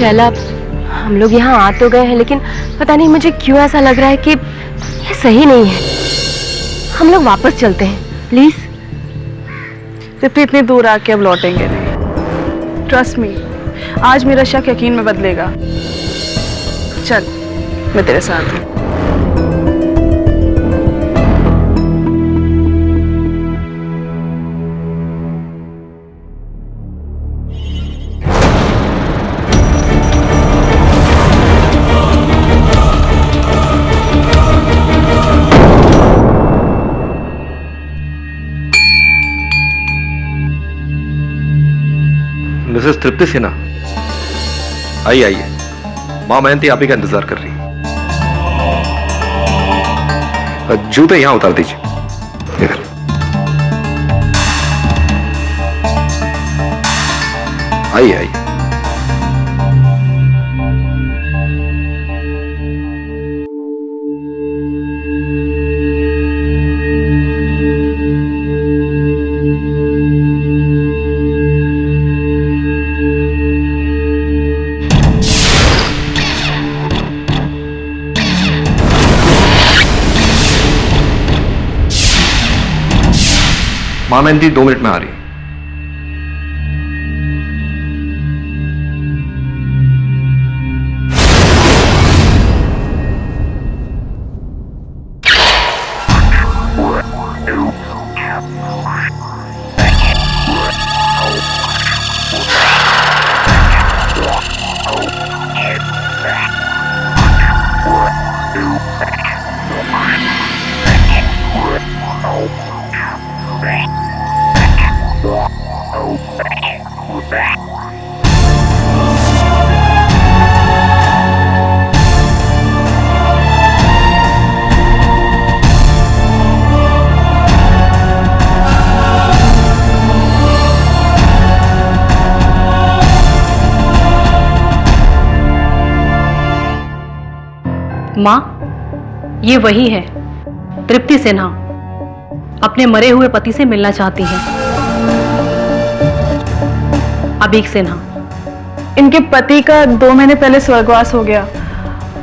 शैला, हम लोग यहाँ आ तो गए हैं, लेकिन पता नहीं मुझे क्यों ऐसा लग रहा है कि ये सही नहीं है। हम लोग वापस चलते हैं प्लीज। इतनी दूर आके अब लौटेंगे नहीं। ट्रस्ट मी, आज मेरा शक यकीन में बदलेगा। चल, मैं तेरे साथ हूँ। मिसेस तृप्ति सिन्हा, आइए आइए, माँ मेहंती आप ही का इंतजार कर रही है। जूते यहां उतार दीजिए। इधर आइए आइए। माँ मेहंती 2 मिनट में आ रही है। माँ, ये वही है तृप्ति सिन्हा, अपने मरे हुए पति से मिलना चाहती है। अभीक सिन्हा। इनके पति का 2 महीने पहले स्वर्गवास हो गया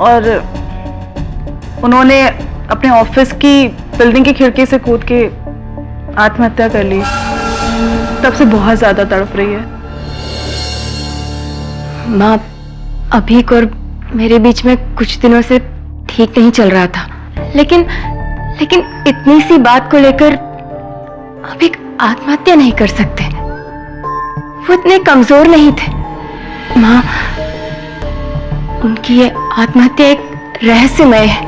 और उन्होंने अपने ऑफिस की बिल्डिंग की खिड़की से कूद के आत्महत्या कर ली। तब से बहुत ज्यादा तड़प रही है। माँ, अभीक और मेरे बीच में कुछ दिनों से ठीक नहीं चल रहा था, लेकिन इतनी सी बात को लेकर अभीक आत्महत्या नहीं कर सकते। वो इतने कमजोर नहीं थे। माँ, उनकी ये आत्महत्या एक रहस्यमय है।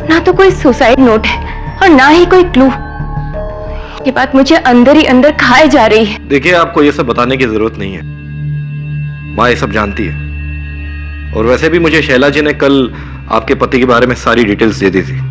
ना तो कोई सुसाइड नोट है और ना ही कोई क्लू। ये बात मुझे अंदर ही अंदर खाए जा रही है। देखिए, आपको ये सब बताने की जरूरत नहीं है, माँ ये सब जानती है। और वैसे भी मुझे शैला जी ने कल आपके पति के बारे में सारी डिटेल्स दे दी थी।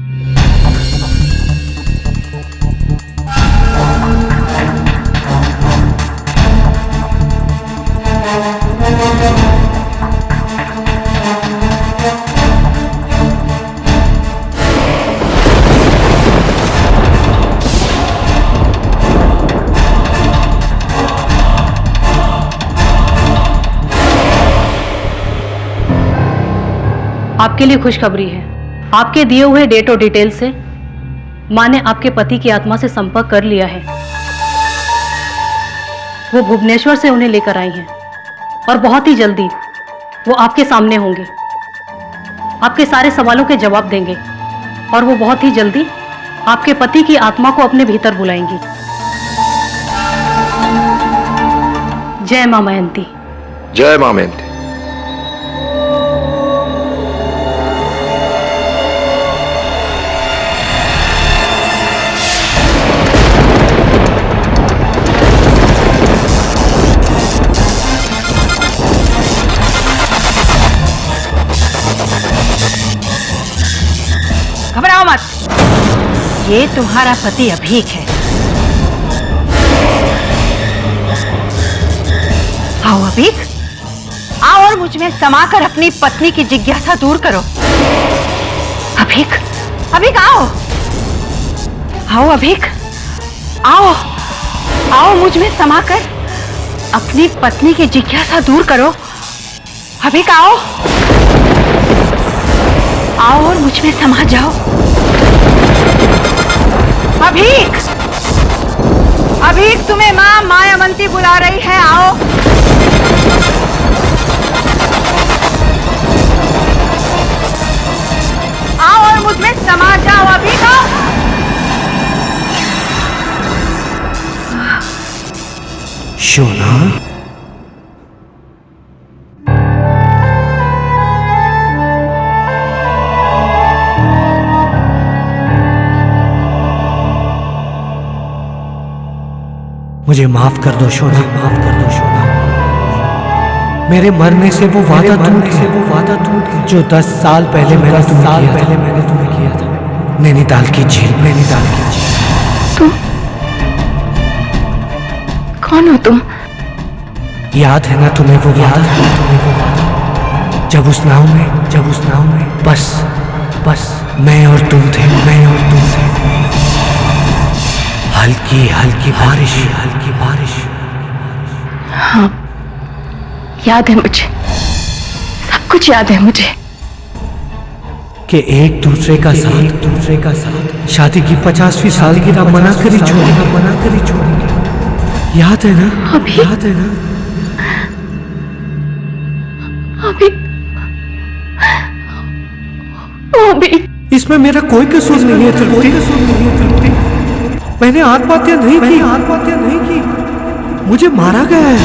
आपके लिए खुशखबरी है। आपके दिए हुए डेट और डिटेल से मां ने आपके पति की आत्मा से संपर्क कर लिया है। वो भुवनेश्वर से उन्हें लेकर आई हैं और बहुत ही जल्दी वो आपके सामने होंगे, आपके सारे सवालों के जवाब देंगे और वो बहुत ही जल्दी आपके पति की आत्मा को अपने भीतर बुलाएंगी। जय मां मेहंती। जय मां मेहंती। घबराओ मत, ये तुम्हारा पति अभीक है। आओ अभीक, आओ और मुझ में समाकर अपनी पत्नी की जिज्ञासा दूर करो। अभीक, अभीक आओ, आओ अभीक, आओ, आओ मुझ में समाकर अपनी पत्नी की जिज्ञासा दूर करो अभीक आओ, आओ और मुझ में समा जाओ। अभीक, अभीक तुम्हें माँ मायावंती बुला रही है, आओ। आओ और मुझ में समा जाओ, अभीक आओ। शोना, मुझे माफ कर दो शोना, माफ कर दो शोना। मेरे मरने से वो वादा टूट गया जो 10 साल पहले मैंने तुम्हें किया था, नैनीताल की झील, नैनीताल की झील। तुम कौन हो तुम? याद है ना तुम्हें वो वादा? जब उस नाव में बस मैं और तुम थे। हल्की बारिश। हाँ, याद है मुझे, सब कुछ याद है मुझे। कि एक दूसरे का साथ शादी की 50वीं सालगिरह मना कर ही छोड़ेंगे। याद है ना? अभी? याद है ना? अभी इसमें मेरा कोई कसूर नहीं है तृप्ति। मैंने आत्महत्या नहीं की। मुझे मारा गया है।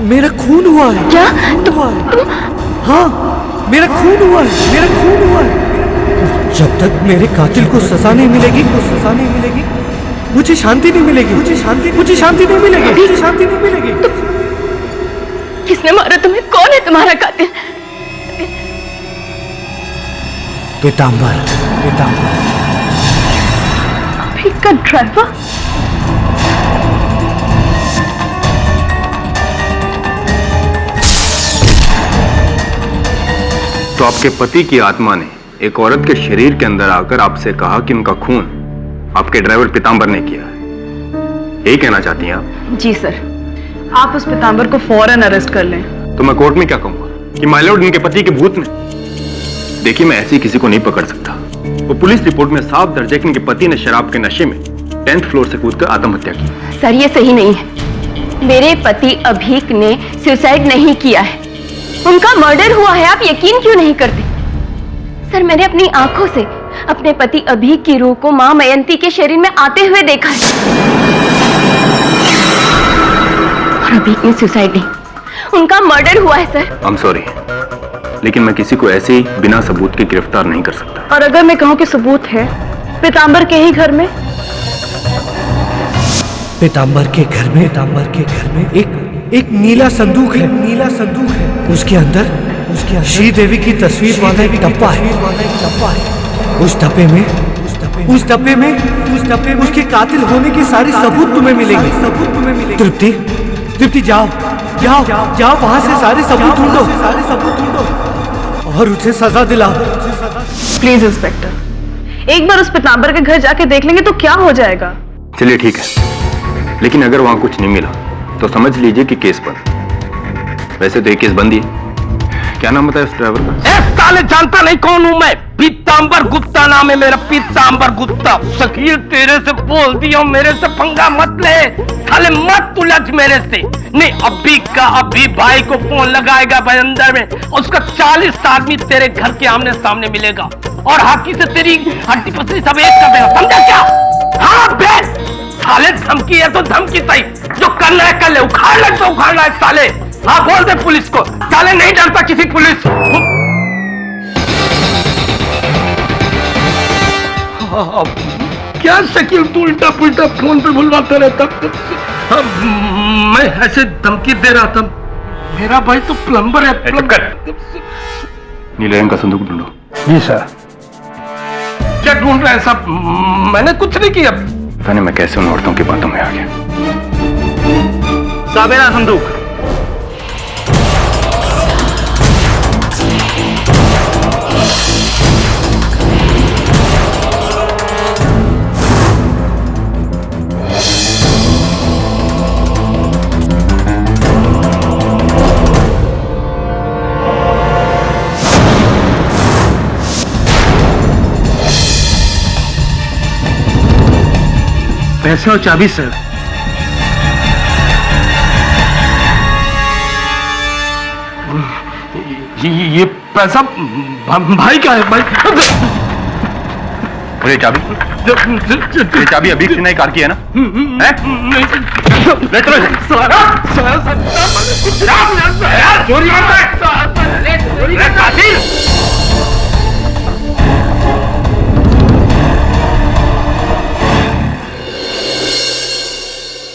मेरा खून हुआ है। क्या? हाँ, मेरा खून हुआ है। जब तक मेरे कातिल को सजा नहीं मिलेगी, मुझे शांति नहीं मिलेगी। किसने मारा तुम्हें? कौन है तुम्हारा कातिल? पीतांबर। अभीक का ड्राइवर? तो आपके पति की आत्मा ने एक औरत के शरीर के अंदर आकर आपसे कहा कि उनका खून आपके ड्राइवर पीतांबर ने किया है, यही कहना चाहती हैं आप? जी सर, आप उस पीतांबर को फौरन अरेस्ट कर लें। तो मैं कोर्ट में क्या कहूंगा कि माय लॉर्ड इनके पति के भूत ने? देखिए, मैं ऐसी किसी को नहीं पकड़ सकता। वो पुलिस रिपोर्ट में साफ दर्ज है कि इनके पति ने शराब के नशे में 10th फ्लोर से कूदकर आत्महत्या की। सर, ये सही नहीं है। मेरे पति अभीक ने सुसाइड नहीं किया है, उनका मर्डर हुआ है। आप यकीन क्यों नहीं करते? सर, मैंने अपनी आंखों से अपने पति अभीक की रूह को मां मयंती के शरीर में आते हुए देखा है। और अभीक ने सुसाइड नहीं, उनका मर्डर हुआ है सर। I'm sorry, लेकिन मैं किसी को ऐसे ही बिना सबूत के गिरफ्तार नहीं कर सकता। और अगर मैं कहूं कि सबूत है पीतांबर के ही घर में? पीतांबर के घर में एक नीला संदूक है। उसके अंदर श्री देवी की तस्वीर वाला एक डब्बा है। उस डब्बे में उसके कातिल होने के सारे सबूत तुम्हें मिलेंगे। तृप्ति, जाओ वहां से सारे सबूत ढूंढो और उसे सजा दिलाओ। प्लीज इंस्पेक्टर, एक बार उस पीतांबर के घर जाके देख लेंगे तो क्या हो जाएगा? चलिए ठीक है, लेकिन अगर वहां कुछ नहीं मिला तो समझ लीजिए कि केस बंद। वैसे तो ये केस बंद ही है। क्या नाम बताया उस ड्राइवर का? साले जानता नहीं कौन हूं मैं? पीतांबर गुप्ता नाम है मेरा, पीतांबर गुप्ता। शकील, तेरे से बोल दिया, मेरे से पंगा मत ले साले, मत उलझ मेरे से। नहीं, अभी भाई को फोन लगाएगा भाई अंदर में, उसका 40 आदमी तेरे घर के आमने सामने मिलेगा और हाथी से तेरी हड्डी पसली सब एक कर देगा, समझा क्या? हाँ बेस, साले धमकी है तो धमकी सही, जो करना है कर ले, उखाड़ना है तो उखाड़ना है साले। हाँ बोल दे पुलिस को, साले नहीं डरता किसी पुलिस। क्या शकील तू उल्टा पुल्टा फोन पे बुलवाता रहता? मैं ऐसे धमकी दे रहा था, मेरा भाई तो प्लम्बर है। नीले रंग का संदूक ढूंढो। जी सर। क्या ढूंढ रहे हैं साहब? मैंने कुछ नहीं किया। पता नहीं मैं कैसे उन औरतों की बातों में आ गया। साबेरा संदूक। पैसे और चाबी सर। ये पैसा भाई का है भाई। और ये चाबी अभी से नई कार की है ना? है? ले चलो इसे। चोरी करता है।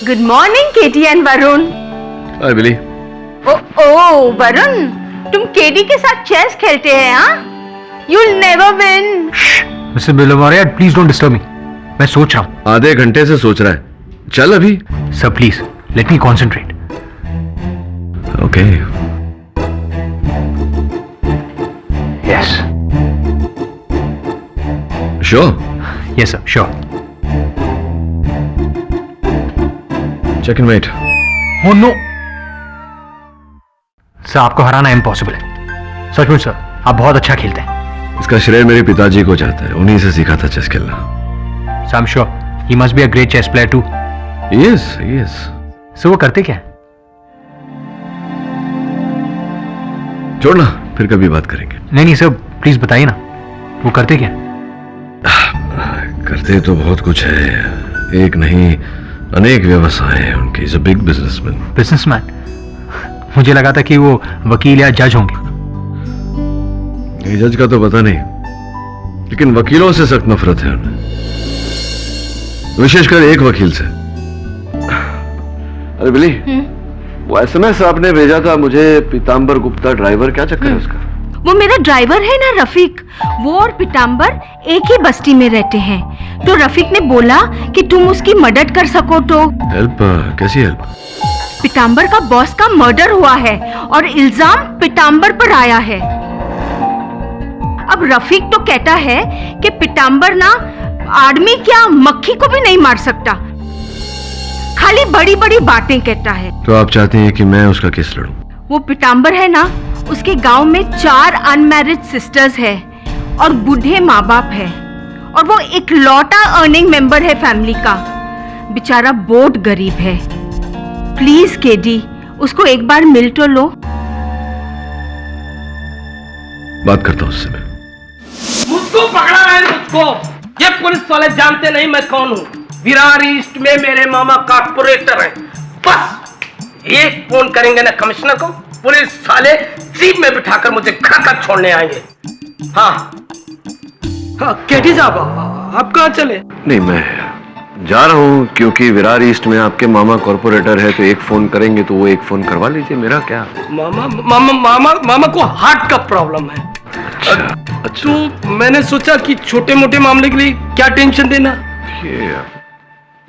Good morning Katie and Varun. Hi Billy. ओ वरुण, तुम केटी के साथ चेस खेलते हैं? हाँ, you'll never win. मिस्टर बिलोमारिया, प्लीज डोंट डिस्टर्ब मी। मैं सोच रहा हूँ। आधे घंटे से सोच रहा है, चल अभी। Sir please let me concentrate. Okay. Yes sure. Yes sir sure. Check in wait. हो नो सर, आपको हराना इम्पॉसिबल है। सचमुच सर, आप बहुत अच्छा खेलते हैं। इसका श्रेय मेरे पिताजी को जाता है, उन्हीं से सीखा था चेस खेलना। Sir I am sure he must be a great chess player too. Yes yes. Sir वो करते क्या है? छोड़ना, फिर कभी बात करेंगे। नहीं सर प्लीज बताइए ना, वो करते क्या है? करते तो बहुत कुछ है, एक नहीं अनेक व्यवसाय हैं उनके। Is a big businessman. Businessman? मुझे लगा था कि वो वकील या जज होंगे। ये जज का तो पता नहीं, लेकिन वकीलों से सख्त नफरत है उन्हें, विशेषकर एक वकील से। अरे बिली, वो एसएमएस आपने भेजा था मुझे, पीतांबर गुप्ता ड्राइवर, क्या चक्कर है उसका? वो मेरा ड्राइवर है ना रफीक, वो और पीतांबर एक ही बस्ती में रहते हैं। तो रफीक ने बोला कि तुम उसकी मदद कर सको तो। हेल्प? कैसी हेल्प? पीतांबर का बॉस का मर्डर हुआ है और इल्जाम पीतांबर पर आया है। अब रफीक तो कहता है कि पीतांबर ना आदमी क्या मक्खी को भी नहीं मार सकता, खाली बड़ी बड़ी बातें कहता है। तो आप चाहते हैं कि मैं उसका केस लड़ूं? वो पीतांबर है ना, उसके गांव में 4 अनमैरिड सिस्टर्स है और बूढ़े माँ बाप है, और वो इकलौता अर्निंग मेंबर है फैमिली का। बेचारा बहुत गरीब है। प्लीज केडी, उसको एक बार मिल तो लो। बात करता हूं उससे मैं। मुझको पकड़ा है, मुझको। ये पुलिस वाले जानते नहीं मैं कौन हूँ। विरार ईस्ट में मेरे मामा कॉर्पोरेटर हैं। बस एक फोन करेंगे ना कमिश्नर को, पुलिस साले जीप में बिठाकर मुझे घर तक छोड़ने आएंगे। हाँ केटी साहब, आप कहाँ चले? नहीं, मैं जा रहा हूँ क्योंकि विरार ईस्ट में आपके मामा कॉर्पोरेटर है, तो एक फोन करेंगे तो वो एक फोन करवा लीजिए। मेरा क्या? मामा को हार्ट का प्रॉब्लम है। अच्छा। तो मैंने सोचा कि छोटे मोटे मामले के लिए क्या टेंशन देना। ये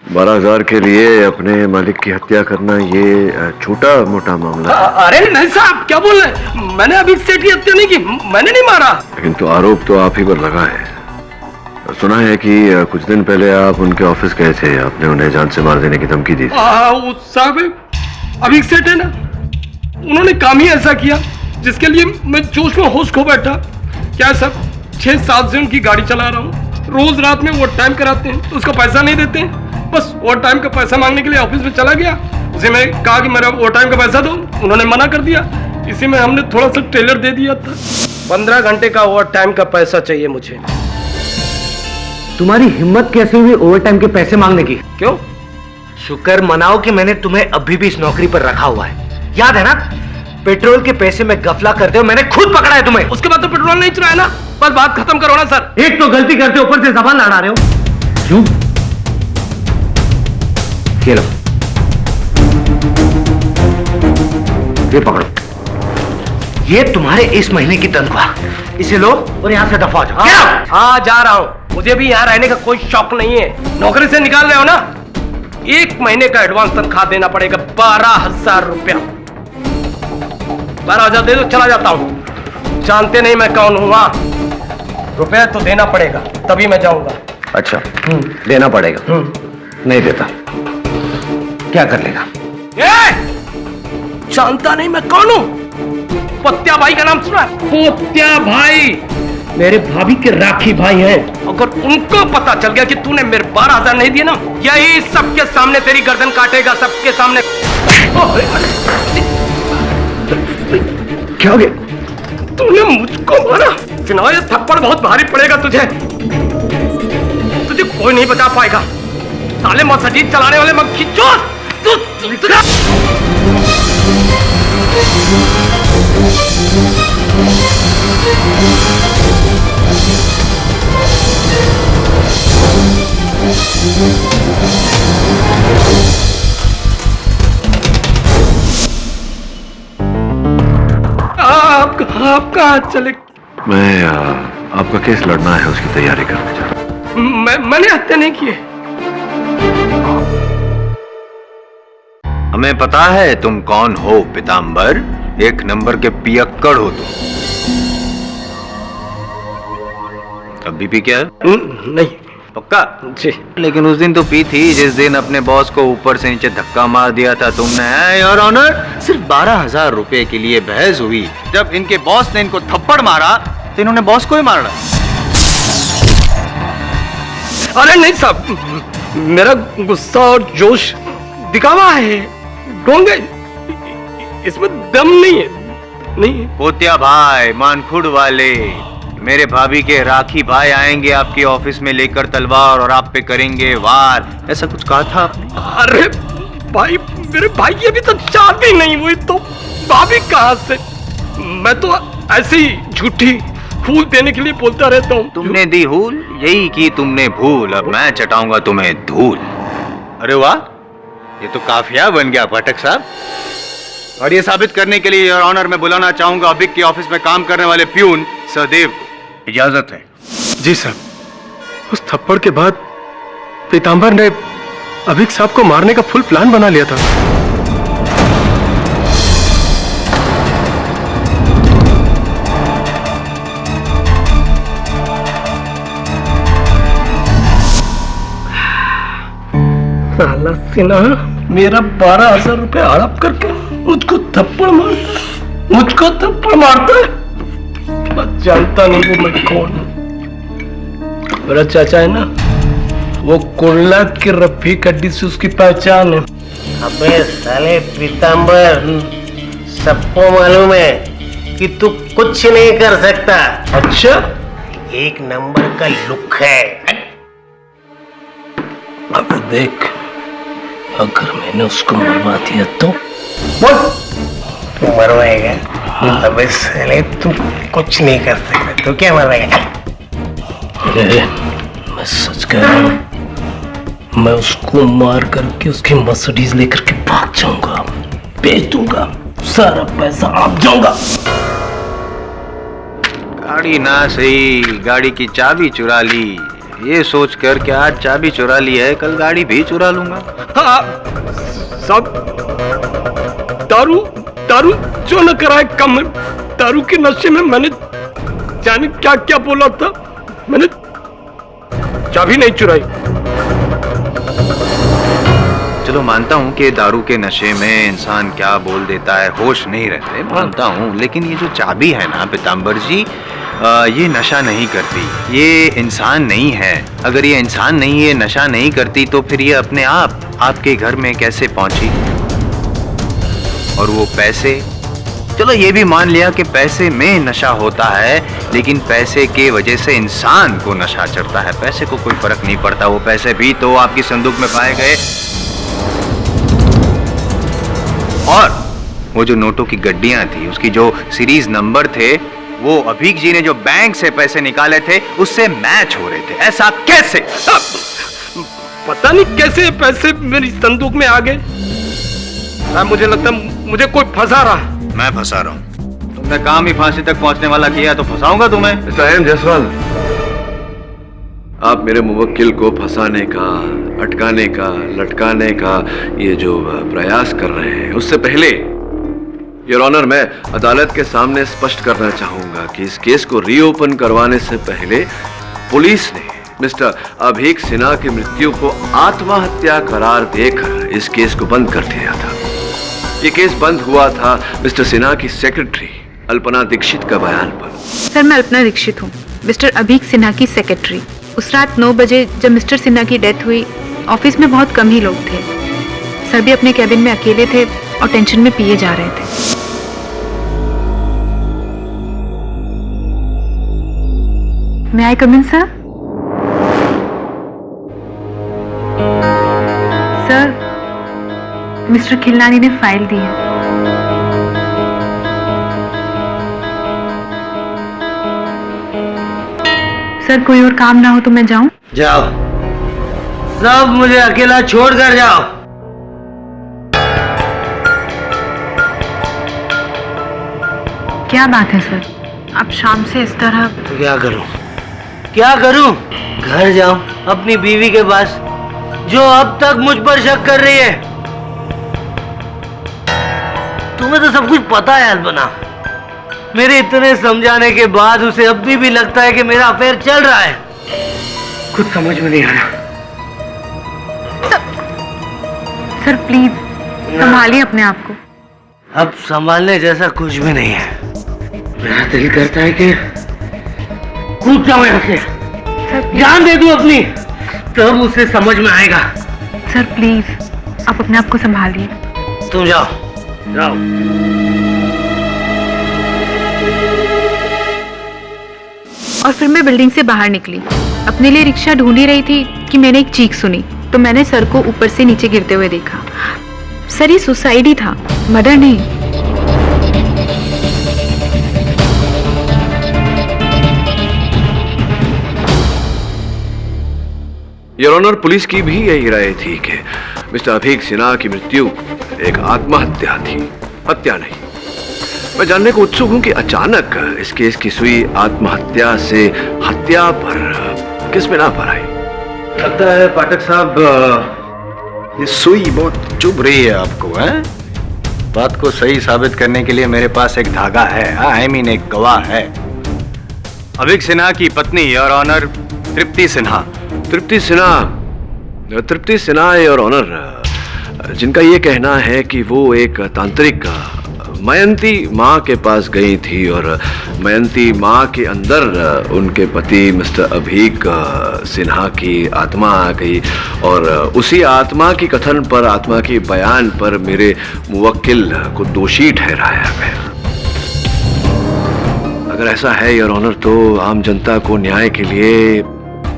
12,000 के लिए अपने मालिक की हत्या करना, ये छोटा मोटा मामला है। अरे नहीं साहब, क्या बोल रहे? मैंने अभी सेठ की हत्या नहीं की, मैंने नहीं मारा। लेकिन तो आरोप तो आप ही पर लगा है। सुना है कि कुछ दिन पहले आप उनके ऑफिस गए थे, आपने उन्हें जान से मार देने की धमकी दी थी। साहब अभी सेठ है ना, उन्होंने काम ही ऐसा किया जिसके लिए मैं जोश में होश खो बैठा। क्या सब 6-7 से उनकी गाड़ी चला रहा हूँ, रोज रात में ओवर टाइम कराते हैं तो उसका पैसा नहीं देते हैं। बस ओवर टाइम का पैसा मांगने के लिए ऑफिस में चला गया, उसे मैं कहा कि मेरा ओवर टाइम का पैसा दो, उन्होंने मना कर दिया। इसी में हमने थोड़ा सा टेलर दे दिया था। 15 घंटे का ओवर टाइम का पैसा चाहिए मुझे। तुम्हारी हिम्मत कैसे हुई ओवर टाइम के पैसे मांगने की? क्यों? शुक्र मनाओ कि मैंने तुम्हें अभी भी इस नौकरी पर रखा हुआ है। याद है ना, पेट्रोल के पैसे में गफला करते हो, मैंने खुद पकड़ा है तुम्हें। उसके बाद तो पेट्रोल नहीं चुराया ना, बस बात खत्म करो ना सर। एक तो गलती करते हो, ऊपर से जबान लड़ा रहे हो। क्यों? ये लो, ये पकड़ो, ये तुम्हारे इस महीने की तनख्वाह। इसे लो और यहाँ से दफा हो जाओ। हाँ जा रहा हूँ, मुझे भी यहाँ रहने का कोई शौक नहीं है। नौकरी से निकाल रहे हो ना, 1 महीने का एडवांस तनख्वाह देना पड़ेगा, 12,000 रुपया। 12,000 दे दो, चला जाता हूँ। जानते नहीं मैं कौन हूँ। वहां रुपया तो देना पड़ेगा, तभी मैं जाऊंगा। अच्छा, देना पड़ेगा। नहीं देता क्या कर लेगा? जानता नहीं मैं कौन हूँ? पत्या भाई का नाम सुना? पत्या भाई, मेरे भाभी के राखी भाई हैं। अगर उनको पता चल गया कि तूने मेरे 12,000 नहीं दिए ना, यही सबके सामने तेरी गर्दन काटेगा, सबके सामने। क्या हो गया? तूने मुझको मारा। सिन्हा, ये थप्पड़ बहुत भारी पड़ेगा तुझे कोई नहीं बचा पाएगा। साले मस्जिद चलाने वाले मक्खी चोर तू। आपका चले। मैं आपका केस लड़ना है, उसकी तैयारी करने जा रहा हूं। मैंने हत्या नहीं की है। हमें पता है तुम कौन हो पीतांबर, एक नंबर के पियक्कड़ हो तुम। अभी भी क्या? नहीं। पक्का? जी। लेकिन उस दिन तो पी थी जिस दिन अपने बॉस को ऊपर से नीचे धक्का मार दिया था तुमने। योर ऑनर, सिर्फ 12,000 रुपए के लिए बहस हुई। जब इनके बॉस ने इनको थप्पड़ मारा तो इन्होंने बॉस को ही मारा। अरे नहीं साहब, मेरा गुस्सा और जोश दिखावा है, डोंगे, इसमें दम नहीं है। नहीं। पोतिया भाई, मानखुड़ वाले, मेरे भाभी के राखी भाई आएंगे आपके ऑफिस में लेकर तलवार और आप पे करेंगे वार, ऐसा कुछ कहा था आपने? अरे भाई, मेरे भाई की अभी तो शादी नहीं हुई तो भाभी कहां से? मैं तो ऐसे ही झूठी फूल देने के लिए बोलता रहता हूँ। तुमने दी हूल, यही की तुमने भूल, अब मैं चटाऊंगा तुम्हें धूल। अरे वाह, ये तो काफिया बन गया पाठक साहब। और ये साबित करने के लिए योर ऑनर मैं बुलाना चाहूंगा अभिक के ऑफिस में काम करने वाले प्यून सहदेव को। इजाजत है? जी साहब। उस थप्पड़ के बाद पीतांबर ने अभिक साहब को मारने का फुल प्लान बना लिया था। साला सिन्हा मेरा 12,000 रुपए हड़प करके मुझको थप्पड़ मारता है। मैं जानता नहीं वो मैं कौन हूँ। मेरा चाचा है ना, वो कुर्ला की रफीक हड्डी से उसकी पहचान है। अबे साले पीतांबर, सबको मालूम है कि तू कुछ नहीं कर सकता। अच्छा, एक नंबर का लुक है। अब देख, अगर मैंने उसको मरवा दिया तो बोल। तू मरवाएगा? अबे साले तू कुछ नहीं कर सकता, तू क्या मरवाएगा? मैं सच कह रहा हूँ, मैं उसको मार करके उसकी मर्सिडीज लेकर के भाग जाऊंगा, बेच दूंगा, सारा पैसा आप जाऊंगा। गाड़ी ना सही, गाड़ी की चाबी चुरा ली, ये सोच कर कि आज चाबी चुरा ली है, कल गाड़ी भी चुरा लूंगा। हाँ सब दारू जो न कराए कम। दारू के नशे में मैंने जाने क्या क्या बोला था। मैंने चाबी नहीं चुराई। चलो मानता हूँ कि दारू के नशे में इंसान क्या बोल देता है, होश नहीं रहते, मानता हूँ। लेकिन ये जो चाबी है ना पीतांबर जी, ये नशा नहीं करती, ये इंसान नहीं है। अगर ये इंसान नहीं है, नशा नहीं करती, तो फिर ये अपने आप आपके घर में कैसे पहुंची? और वो पैसे, चलो ये भी मान लिया कि पैसे में नशा होता है, लेकिन पैसे के वजह से इंसान को नशा चढ़ता है। पैसे को कोई फर्क नहीं पड़ता, वो पैसे भी तो आपकी संदूक में पाए गए। और वो जो नोटों की गड्डियां थी, उसकी जो सीरीज नंबर थे, वो अभीक जी ने जो बैंक से पैसे निकाले थे उससे मैच हो रहे थे। ऐसा कैसे? पता नहीं कैसे पैसे मेरी संदूक में आ गए। मुझे लगता मुझे कोई फंसा रहा। मैं फंसा रहा हूं? तुमने काम ही फांसी तक पहुंचने वाला किया तो फंसाऊंगा तुम्हें। साहेब जायसवाल, आप मेरे मुवक्किल को फंसाने का, अटकाने का, लटकाने का ये जो प्रयास कर रहे हैं, उससे पहले योर ऑनर मैं अदालत के सामने स्पष्ट करना चाहूंगा कि इस केस को रीओपन करवाने से पहले पुलिस ने मिस्टर अभीक सिन्हा की मृत्यु को आत्महत्या करार देकर इस केस को बंद कर दिया था। ये केस बंद हुआ था मिस्टर सिन्हा की सेक्रेटरी अल्पना दीक्षित का बयान पर। सर, मैं अल्पना दीक्षित हूँ। मिस्टर अभीक सिन्हा की सेक्रेटरी। उस रात 9 बजे जब मिस्टर सिन्हा की डेथ हुई, ऑफिस में बहुत कम ही लोग थे। सर भी अपने कैबिन में अकेले थे और टेंशन में पिए जा रहे थे। May I come in, sir? Sir, mister Khilnani ने फाइल दी है। सर, कोई और काम ना हो तो मैं जाऊं? जाओ, सब मुझे अकेला छोड़कर जाओ। क्या बात है सर, आप शाम से इस तरह? तो क्या करूं? क्या करूं? घर जाऊं अपनी बीवी के पास, जो अब तक मुझ पर शक कर रही है। तुम्हें तो सब कुछ पता है अल्पना। मेरे इतने समझाने के बाद उसे अभी भी लगता है कि मेरा अफेयर चल रहा है। कुछ समझ में नहीं आ रहा। सर प्लीज संभालिए अपने आप को। अब संभालने जैसा कुछ भी नहीं है। मेरा दिल करता है कि कूद जाऊं यहाँ से, जान दे दूं अपनी, तब उसे समझ में आएगा। सर प्लीज आप अपने आप को संभालिए। तुम जाओ, जाओ। और फिर मैं बिल्डिंग से बाहर निकली, अपने लिए रिक्शा ढूंढ ही रही थी कि मैंने एक चीख सुनी, तो मैंने सर को ऊपर से नीचे गिरते हुए देखा। सर ये सुसाइड ही था, मर्डर नहीं। योर ऑनर, पुलिस की भी यही राय थी कि मिस्टर अभीक सिन्हा की मृत्यु एक आत्महत्या थी, हत्या नहीं। मैं जानने को उत्सुक हूं कि अचानक इस केस की सुई आत्महत्या से हत्या पर किस बिना पर आई? लगता है पाठक साहब ये सुई बहुत चुभ रही है आपको, हैं? बात को सही साबित करने के लिए मेरे पास एक धागा है, आई मीन एक गवाह है। अभीक सिन्हा की पत्नी your honour Tripti Sinha. Tripti Sinha your honour, जिनका ये कहना है कि वो एक तांत्रिक मयंती माँ के पास गई थी और मयंती माँ के अंदर उनके पति मिस्टर अभीक सिन्हा की आत्मा आ गई और उसी आत्मा की कथन पर, आत्मा की बयान पर मेरे मुवक्किल को दोषी ठहराया गया। अगर ऐसा है योर ऑनर, तो आम जनता को न्याय के लिए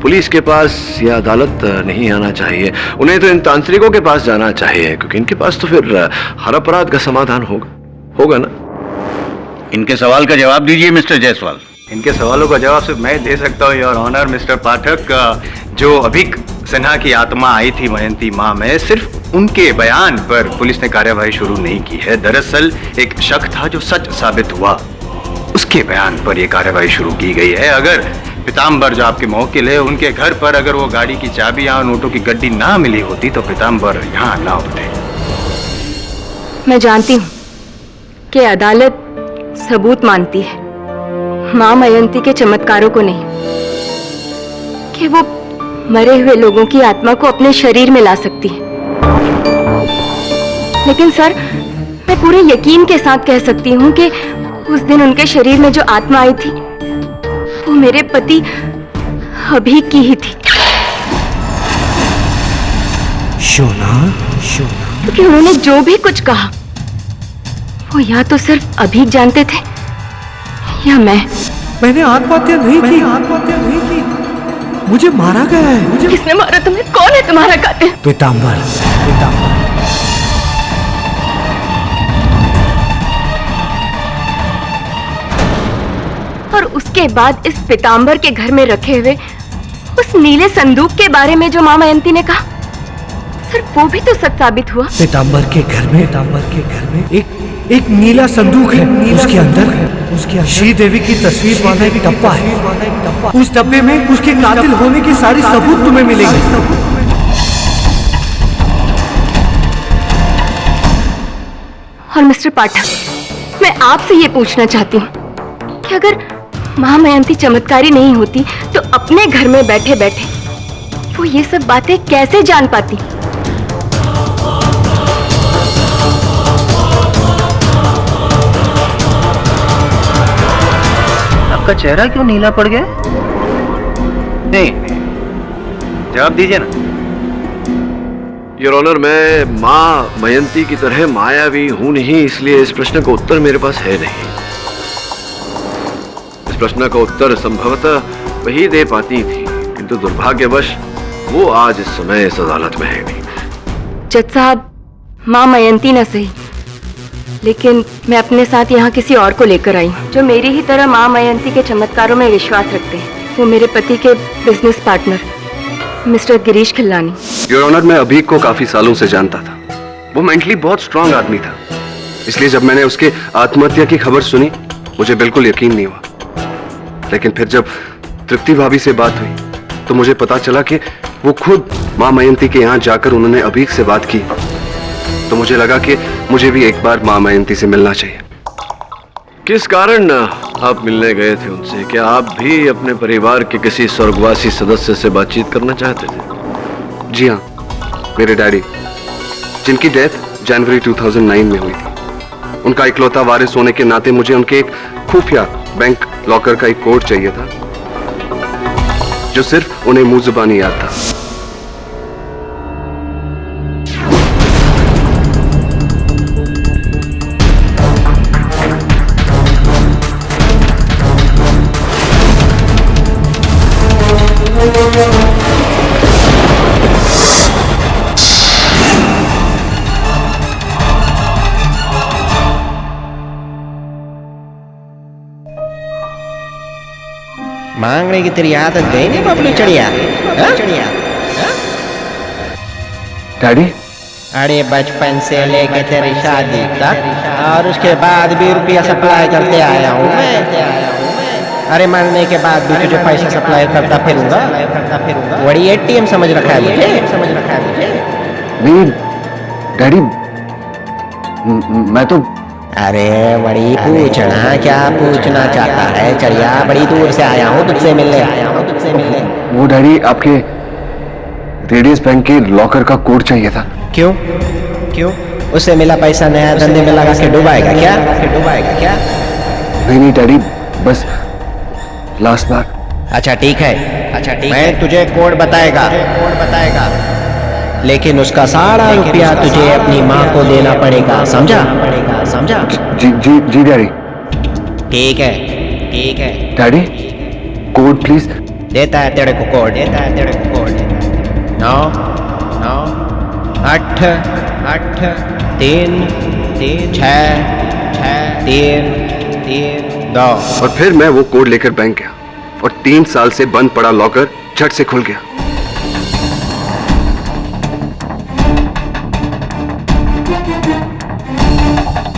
पुलिस के पास या अदालत नहीं आना चाहिए, उन्हें तो इन तांत्रिकों के पास जाना चाहिए, क्योंकि इनके पास तो फिर हर अपराध का समाधान होगा ना। इनके सवाल का जवाब दीजिए मिस्टर जायसवाल। इनके सवालों का जवाब सिर्फ मैं दे सकता हूँ योर ऑनर मिस्टर पाठक। जो अभीक सिन्हा की आत्मा आई थी मयंती माँ में, सिर्फ उनके बयान पर पुलिस ने कार्यवाही शुरू नहीं की है। दरअसल एक शक था जो सच साबित हुआ, उसके बयान पर यह कार्यवाही शुरू की गई है। अगर पीताम्बर जो आपके मौकिल है, उनके घर पर अगर वो गाड़ी की चाबी या नोटों की गड्डी ना मिली होती तो पीताम्बर यहाँ ना होते। मैं जानती हूँ कि अदालत सबूत मानती है, मां मयंती के चमत्कारों को नहीं, कि वो मरे हुए लोगों की आत्मा को अपने शरीर में ला सकती है। लेकिन सर, मैं पूरे यकीन के साथ कह सकती हूँ कि उस दिन उनके शरीर में जो आत्मा आई थी वो मेरे पति अभीक की ही थी। शोना, क्योंकि उन्होंने जो भी कुछ कहा वो या तो सिर्फ अभीक जानते थे या मैंने आत्महत्या नहीं की, मुझे मारा गया है। किसने मारा तुम्हें? कौन है तुम्हारा कातिल? पीताम्बर। और उसके बाद इस पीताम्बर के घर में रखे हुए उस नीले संदूक के बारे में जो मां मयंती ने कहा, सर वो भी तो सच साबित हुआ। पीताम्बर के घर में एक नीला संदूक है, उसके अंदर श्रीदेवी की तस्वीर वाला एक डब्बा है। उस डब्बे में उसके कातिल होने के सारे सबूत तुम्हें मिलेंगे। और मिस्टर पाठक, मैं आपसे ये पूछना चाहती हूँ कि अगर मां मयंती चमत्कारी नहीं होती तो अपने घर में बैठे बैठे वो ये सब बातें कैसे जान पाती? आपका चेहरा क्यों नीला पड़ गया? नहीं, जवाब दीजिए ना। योर ऑनर, मैं माँ मयंती की तरह मायावी हूं नहीं, इसलिए इस प्रश्न का उत्तर मेरे पास है नहीं। इस प्रश्न का उत्तर संभवतः वही दे पाती थी, किंतु दुर्भाग्यवश वो आज इस समय इस अदालत में है नहीं। जज साहब, माँ मयंती न सही, लेकिन मैं अपने साथ यहाँ किसी और को लेकर आई हूँ जो मेरी ही तरह माँ मयंती के चमत्कारों में विश्वास रखते हैं। वो मेरे पति के business partner mister Girish Khillani. Your honour, मैं अभीक को काफी सालों से जानता था। वो मेंटली बहुत स्ट्रांग आदमी था, इसलिए जब मैंने उसके आत्महत्या की खबर सुनी मुझे बिल्कुल यकीन नहीं हुआ। लेकिन फिर जब तृप्ति भाभी से बात हुई तो मुझे पता चला कि वो खुद माँ मयंती के यहाँ जाकर उन्होंने अभीक से बात की। तो मुझे लगा कि मुझे भी एक बार माँ मयंती से मिलना चाहिए। किस कारण आप मिलने गए थे उनसे? क्या आप भी अपने परिवार के किसी स्वर्गवासी सदस्य से बातचीत करना चाहते थे? जी हाँ, मेरे डैडी, जिनकी डेथ जनवरी 2009 में हुई थी। उनका इकलौता वारिस होने के नाते मुझे उनके एक खुफिया बैंक लॉकर का एक कोड चाहिए था जो सिर्फ उन्हें मुंह जुबानी याद था। मांगने की तेरी आदत गई नहीं बबलू चढ़िया? डैडी, अरे बचपन से लेके तेरी शादी तक और उसके बाद भी रुपया सप्लाई करते आया हूँ मैं। अरे मरने के बाद भी तुझे पैसा सप्लाई करता फिरूंगा। बड़ी एटीएम समझ रखा है मुझे। नहीं डैडी, मैं तो अरे बड़ी पूछना, क्या पूछना चाहता है चढ़िया? बड़ी दूर से आया हूँ तुझसे मिलने। वो डैडी, आपके रेडियस बैंक के लॉकर का कोड चाहिए था। क्यों? उससे मिला पैसा नया धंधे में लगा के डुबाएगा क्या? नहीं डैडी, बस लास्ट बार। अच्छा ठीक है, मैं तुझे कोड बताएगा, लेकिन उसका सारा रुपया तुझे अपनी माँ को देना पड़ेगा, समझा? जी डैडी। ठीक है डैडी, कोड प्लीज। देता है तेरे को कोड। 9 8 3 6 3 2। और फिर मैं वो कोड लेकर बैंक गया और 3 साल से बंद पड़ा लॉकर झट से खुल गया।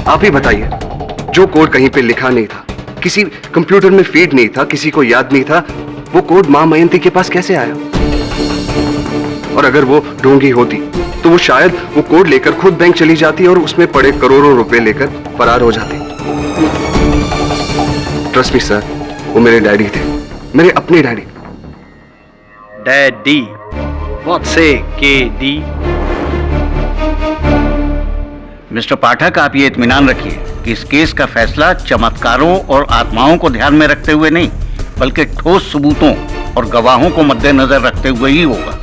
आप ही बताइए, जो कोड कहीं पे लिखा नहीं था, किसी कंप्यूटर में फीड नहीं था, किसी को याद नहीं था, वो कोड मां मयंती के पास कैसे आया? और अगर वो ढोंगी होती तो वो शायद वो कोड लेकर खुद बैंक चली जाती और उसमें पड़े करोड़ों रुपए लेकर फरार हो जाती। ट्रस्ट मी सर, वो मेरे डैडी थे, मेरे अपने डैडी। डैडी, व्हाट से KD? मिस्टर पाठक, आप ये इत्मीनान रखिए कि इस केस का फैसला चमत्कारों और आत्माओं को ध्यान में रखते हुए नहीं, बल्कि ठोस सबूतों और गवाहों को मद्देनजर रखते हुए ही होगा।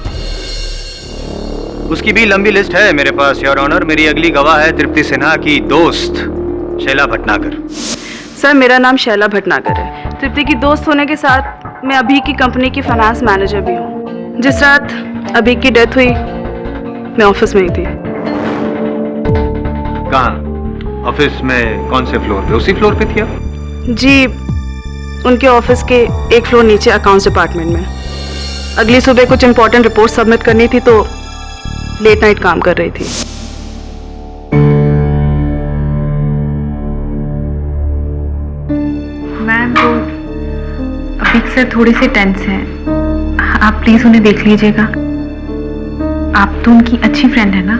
उसकी भी लंबी लिस्ट है मेरे पास, योर ऑनर। मेरी अगली गवाह है तृप्ति सिन्हा की दोस्त शैला भटनागर। सर, मेरा नाम शैला भटनागर है। तृप्ति की दोस्त होने के साथ मैं अभी की कंपनी की फाइनेंस मैनेजर भी हूँ। जिस रात अभी की डेथ हुई मैं ऑफिस में ही थी। कहाँ? ऑफिस में कौन से फ्लोर पे? उसी फ्लोर पे थी आप? जी, उनके ऑफिस के एक फ्लोर नीचे अकाउंट्स डिपार्टमेंट में। अगली सुबह कुछ इंपॉर्टेंट रिपोर्ट सबमिट करनी थी तो लेट नाइट काम कर रही थी। मैम, वो अभी सर थोड़े से टेंस हैं, आप प्लीज उन्हें देख लीजिएगा। आप तो उनकी अच्छी फ्रेंड है ना?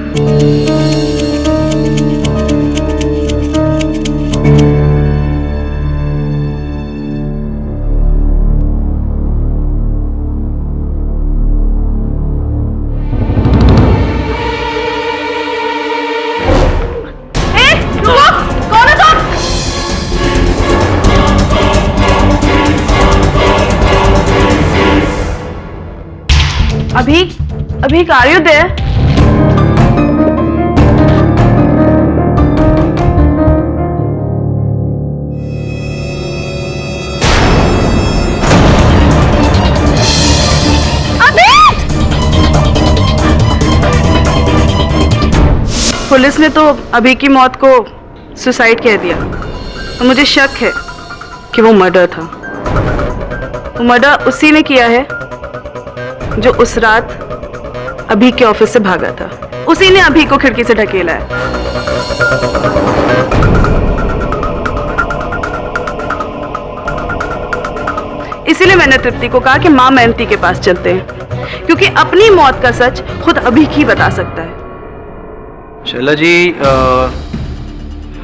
अभी आर यू देयर? पुलिस ने तो अभी की मौत को सुसाइड कह दिया। तो मुझे शक है कि वो मर्डर था। वो मर्डर उसी ने किया है जो उस रात अभी के ऑफिस से भागा था। उसी ने अभी को खिड़की से ढकेला है। इसीलिए मैंने तृप्ति को कहा कि मां मेहंती के पास चलते हैं, क्योंकि अपनी मौत का सच खुद अभी ही बता सकता है। शैला जी,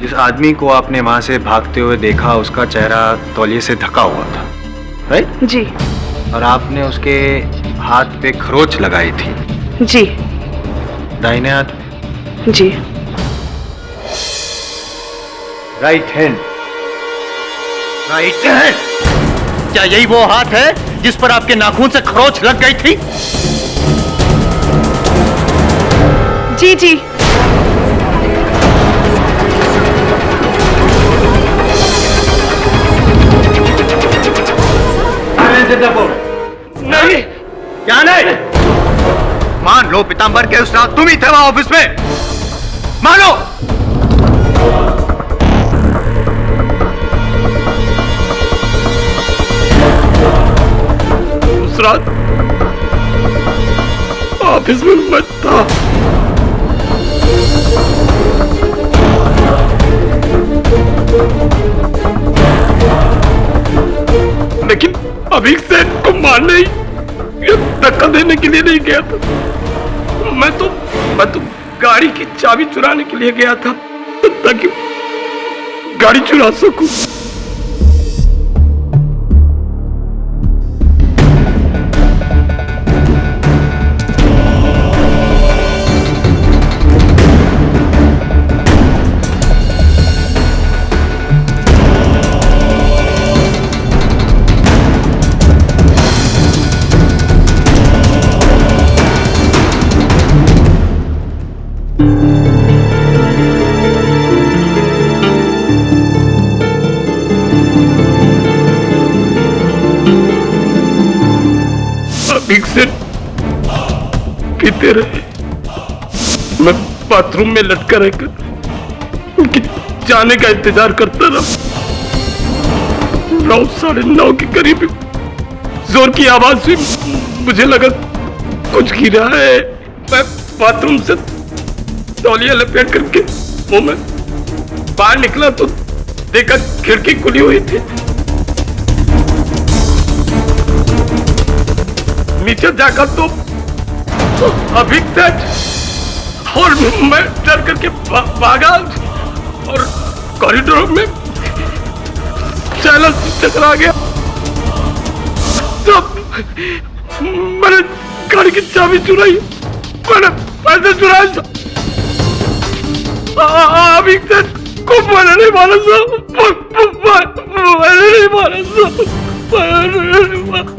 जिस आदमी को आपने वहां से भागते हुए देखा उसका चेहरा तौलिए से ढका हुआ था, राइट? जी। और आपने उसके हाथ पे खरोच लगाई थी? जी। दाहिने हाथ? जी। Right hand? Right hand? क्या यही वो हाथ है जिस पर आपके नाखून से खरोच लग गई थी? जी जी। नहीं, क्या नहीं? मान लो पीतांबर के उस रात तुम ही थे वहां ऑफिस में। मानो। उस रात ऑफिस में मैं था। लेकिन अभी से को मारने या धक्का देने के लिए नहीं गया था। मैं तो गाड़ी की चाबी चुराने के लिए गया था, ताकि गाड़ी चुरा सकूं। से पीते रहे। मैं बाथरूम में लटका रहकर उनके जाने का इंतजार करता रहा। 9, 9:30 के करीब जोर की आवाज हुई। मुझे लगा कुछ गिरा है। मैं बाथरूम से तौलिया लपेट करके मुंह में बाहर निकला तो देखा खिड़की खुली हुई थी। नीचे जाकर तो अभी तक और मैं डर करके भागा और कॉरिडोर में शैला से टकरा गया। तब मैंने गाड़ी की चाबी चुराई, मैंने पैसे चुराए। अभी तक को मैंने नहीं मारा साहब, मैंने नहीं मारा साहब, मैंने नहीं मारा।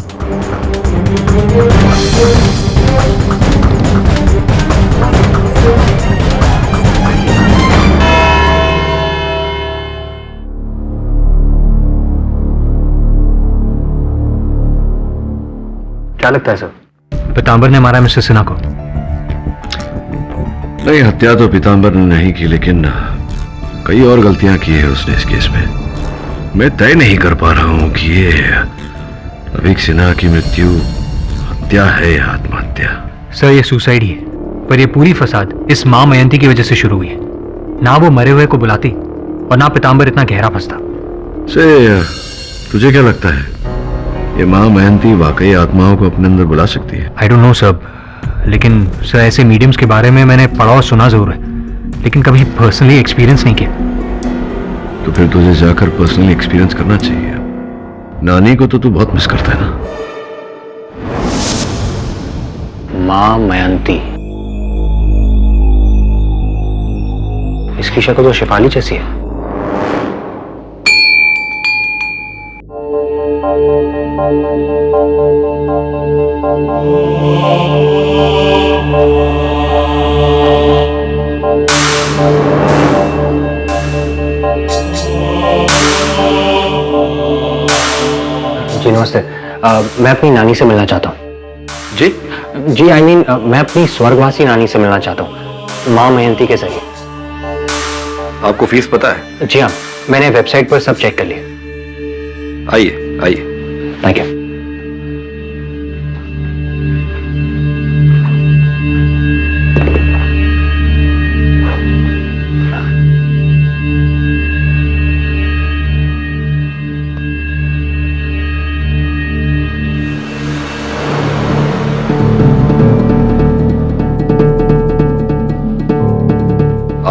क्या लगता है सर? पीतांबर ने मारा मिस्टर सिन्हा को? नहीं, हत्या तो पीतांबर ने नहीं की, लेकिन कई और गलतियां की है उसने इस केस में। मैं तय नहीं कर पा रहा हूं कि ये अभिक सिन्हा की मृत्यु हत्या है या आत्महत्या। सर ये सुसाइड ही है, पर ये पूरी फसाद इस मां मयंती की वजह से शुरू हुई है। ना वो मरे हुए को बुलाती और ना पीतांबर इतना गहरा फंसता। तुझे क्या लगता है ये मां मयंती वाकई आत्माओं को अपने अंदर बुला सकती है? आई डोंट नो सर, लेकिन सर ऐसे मीडियम्स के बारे में मैंने पढ़ा और सुना जरूर है, लेकिन कभी पर्सनली एक्सपीरियंस नहीं किया। तो फिर तुझे जाकर पर्सनली एक्सपीरियंस करना चाहिए। नानी को तो तू बहुत मिस करता है ना? मां मयंती, इसकी शक्ल तो शिफाली जैसी है। Oh नमस्ते। मैं अपनी नानी से मिलना चाहता हूँ। जी जी आई मीन मैं अपनी स्वर्गवासी नानी से मिलना चाहता हूँ, माँ मयंती के जरिए। आपको फीस पता है? जी हाँ, मैंने वेबसाइट पर सब चेक कर लिया। आइए आइए। Thank you.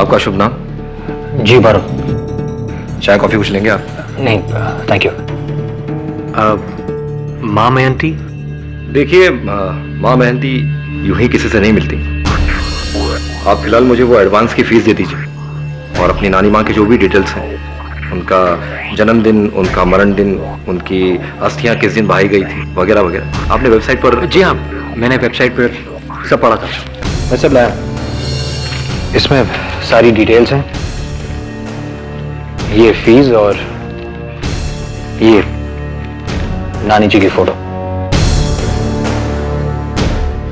आपका शुभ नाम? जी वरुण। चाय कॉफी कुछ लेंगे आप? नहीं थैंक यू। माँ मयंती? देखिए माँ मयंती यूं ही किसी से नहीं मिलती। आप फिलहाल मुझे वो एडवांस की फीस दे दीजिए और अपनी नानी माँ की जो भी डिटेल्स हैं, उनका जन्मदिन, उनका मरण दिन, उनकी अस्थियाँ किस दिन बहाई गई थी वगैरह वगैरह आपने वेबसाइट पर? जी हाँ, मैंने वेबसाइट पर सब पढ़ा था। मैं सब लाया। इसमें सारी डिटेल्स हैं, ये फीस और ये नानी जी की फोटो।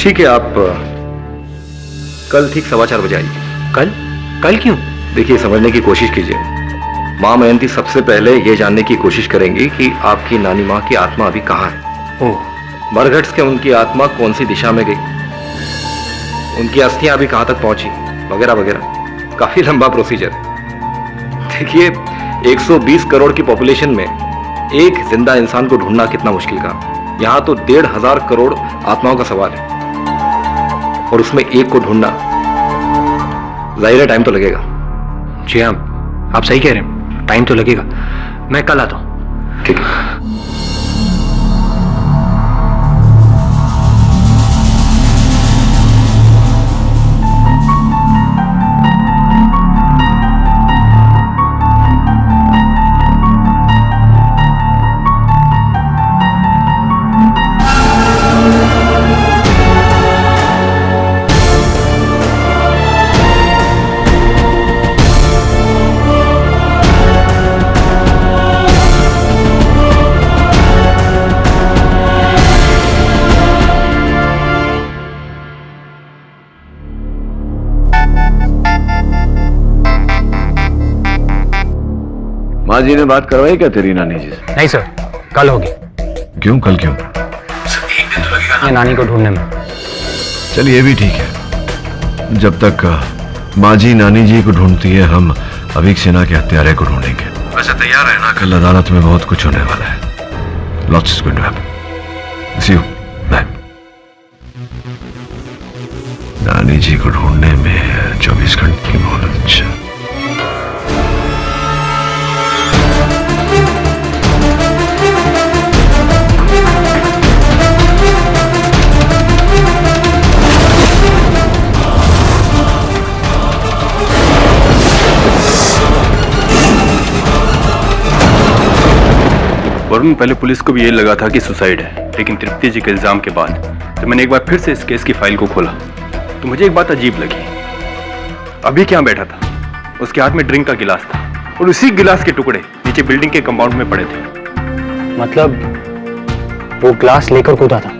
ठीक है, आप कल ठीक 4:15 बजे आइए। कल? कल क्यों? देखिए समझने की कोशिश कीजिए। माँ मयंती सबसे पहले ये जानने की कोशिश करेंगी कि आपकी नानी माँ की आत्मा अभी कहाँ है। मरघट्स के उनकी आत्मा कौन सी दिशा में गई, उनकी अस्थियां अभी कहाँ तक पहुंची वगैरह वगैरह। काफी लंबा प्रोसीजर है। देखिए 120 करोड़ की पॉपुलेशन में एक जिंदा इंसान को ढूंढना कितना मुश्किल काम। यहाँ तो 1,500 करोड़ आत्माओं का सवाल है और उसमें एक को ढूंढना, जाहिर है टाइम तो लगेगा। जी हाँ, आप सही कह रहे हैं, टाइम तो लगेगा। मैं कल आता हूँ। ठीक है। माँ जी ने बात करवाई क्या तेरी नानी जी से? नहीं सर, कल होगी। क्यों कल क्यों? ये नानी को ढूंढने में। चलिए ये भी ठीक है। जब तक माँ जी नानी जी को ढूंढती है, हम अभिक सिन्हा के हत्यारे को ढूंढेंगे। वैसे तैयार है ना, कल अदालत में बहुत कुछ होने वाला है। Lots is going to happen. See you. Bye. नानी जी को ढूंढने में 24 घंटे की मोहलत। वरुण, पहले पुलिस को भी ये लगा था कि सुसाइड है, लेकिन तृप्ति जी के इल्जाम के बाद जब मैंने एक बार फिर से इस केस की फाइल को खोला तो मुझे एक बात अजीब लगी। अभी क्या बैठा था, उसके हाथ में ड्रिंक का गिलास था और उसी गिलास के टुकड़े नीचे बिल्डिंग के कंपाउंड में पड़े थे। मतलब वो ग्लास लेकर कूदा था?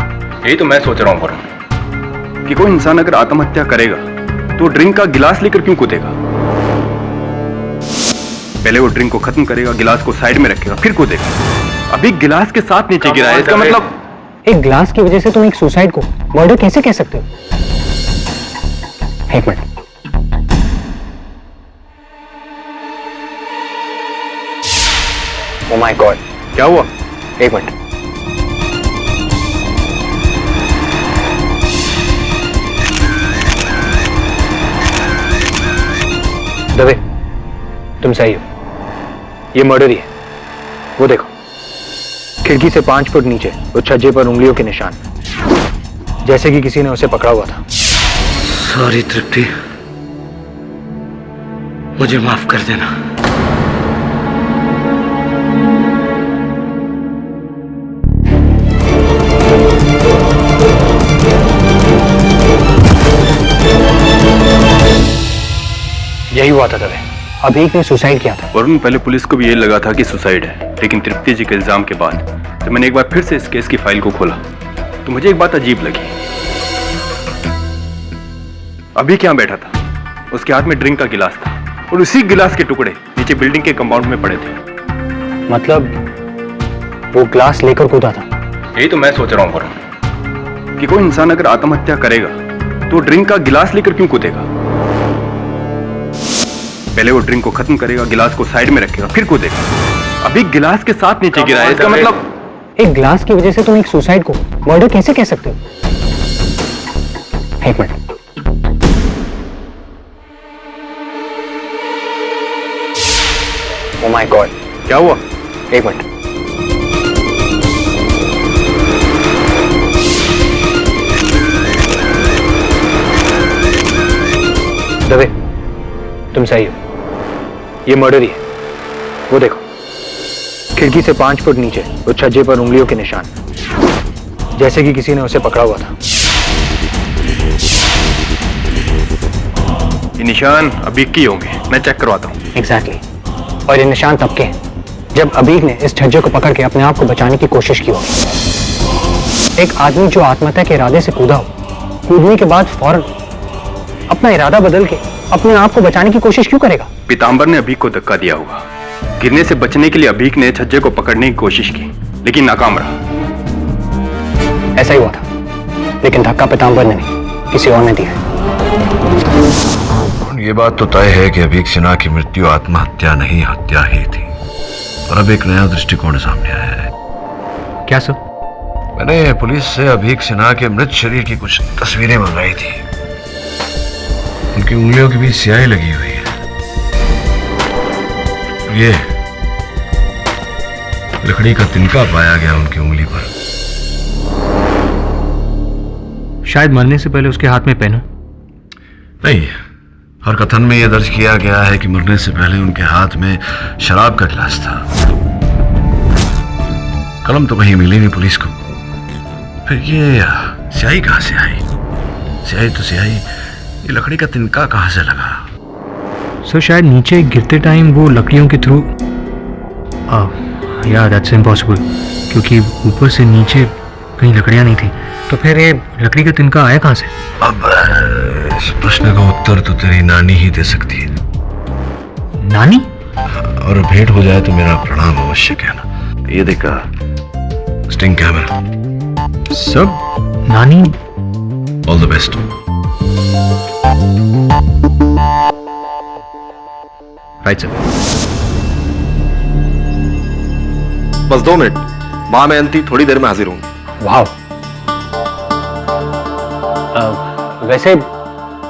यही तो मैं सोच रहा हूँ वरुण, कि कोई इंसान अगर आत्महत्या करेगा तो ड्रिंक का गिलास लेकर क्यों कूदेगा? पहले वो ड्रिंक को खत्म करेगा, गिलास को साइड में रखेगा, फिर कूदेगा। अभी गिलास के साथ नीचे गिरा है, इसका मतलब एक ग्लास की वजह से तुम एक सुसाइड को मर्डर कैसे कह सकते हो? एक मिनट। ओह माय गॉड, क्या हुआ? एक मिनट। दबे, तुम सही हो, ये मर्डर ही है। वो देखो, खिड़की से 5 फुट नीचे उस छज्जे पर उंगलियों के निशान, जैसे कि किसी ने उसे पकड़ा हुआ था। सॉरी तृप्ति, मुझे माफ कर देना। यही हुआ था दबे, अभी एक ने सुसाइड किया था। वरुण, पहले पुलिस को भी ये लगा था कि सुसाइड है, लेकिन तृप्ति जी के इल्जाम के बाद तो मैंने एक बार फिर से इस केस की फाइल को खोला तो मुझे एक बात अजीब लगी। अभी क्या बैठा था, उसके हाथ में ड्रिंक का गिलास था और उसी गिलास के टुकड़े नीचे बिल्डिंग के कंपाउंड में पड़े थे। मतलब वो ग्लास लेकर कूदा था? यही तो मैं सोच रहा हूं वरुण, कि कोई इंसान अगर आत्महत्या करेगा तो ड्रिंक का गिलास लेकर क्यों कूदेगा? पहले वो ड्रिंक को खत्म करेगा, गिलास को साइड में रखेगा, फिर कूदेगा। अभी गिलास के साथ नीचे गिरा है, इसका मतलब एक ग्लास की वजह से तुम एक सुसाइड को मर्डर कैसे कह सकते हो? एक मिनट। ओह माय गॉड, क्या हुआ? एक मिनट। दबे, तुम सही हो, ये मर्डर ही है। वो देखो, खिड़की से 5 फुट नीचे उस छज्जे पर उंगलियों के निशान, जैसे कि किसी ने उसे पकड़ा हुआ था। ये निशान अबीक की होंगे, मैं चेक करवाता हूँ। एग्जैक्टली। और ये निशान तब के हैं जब अबीक ने इस छज्जे को पकड़ के अपने आप को बचाने की कोशिश की होगी। एक आदमी जो आत्महत्या के इरादे से कूदा हो, कूदने के बाद फौरन अपना इरादा बदल के अपने आप को बचाने की कोशिश क्यों करेगा? पीतांबर ने अबीक को धक्का दिया होगा। गिरने से बचने के लिए अबीक ने छज्जे को पकड़ने की कोशिश की, लेकिन नाकाम रहा। ऐसा ही हुआ था, लेकिन धक्का पीतांबर ने नहीं, किसी और ने दिया। ये बात तो तय है कि अबीक सिन्हा की मृत्यु आत्महत्या नहीं, हत्या ही थी। और अब एक नया दृष्टिकोण सामने आया है। क्या सर? मैंने पुलिस से अबीक सिन्हा के मृत शरीर की कुछ तस्वीरें मंगाई थी। उनकी उंगलियों के बीच स्याही लगी हुई है। ये लकड़ी का तिनका पाया गया उनकी उंगली पर। शायद मरने से पहले उसके हाथ में पेन हो। नहीं, हर कथन में यह दर्ज किया गया है कि मरने से पहले उनके हाथ में शराब का गिलास था। कलम तो कहीं मिली नहीं पुलिस को। फिर ये स्याही कहां से आई? स्याही तो स्याही, ये लकड़ी का तिनका कहां से लगा? सो शायद नीचे गिरते टाइम वो लकड़ियों के थ्रू। यार दैट्स इम्पॉसिबल, क्योंकि ऊपर से नीचे कहीं लकड़ियां नहीं थी। तो फिर ये लकड़ी का तिनका आया कहां से? अब इस प्रश्न का उत्तर तो तेरी नानी ही दे सकती है। नानी? और भेंट हो जाए तो मेरा प्रणाम अवश्य कहना। ये देखा स्टिंग कैमरा। सब नानी। All the best. Right sir. बस 2 मिनट, मां मयंती थोड़ी देर में हाजिर होंगी। वाह। वैसे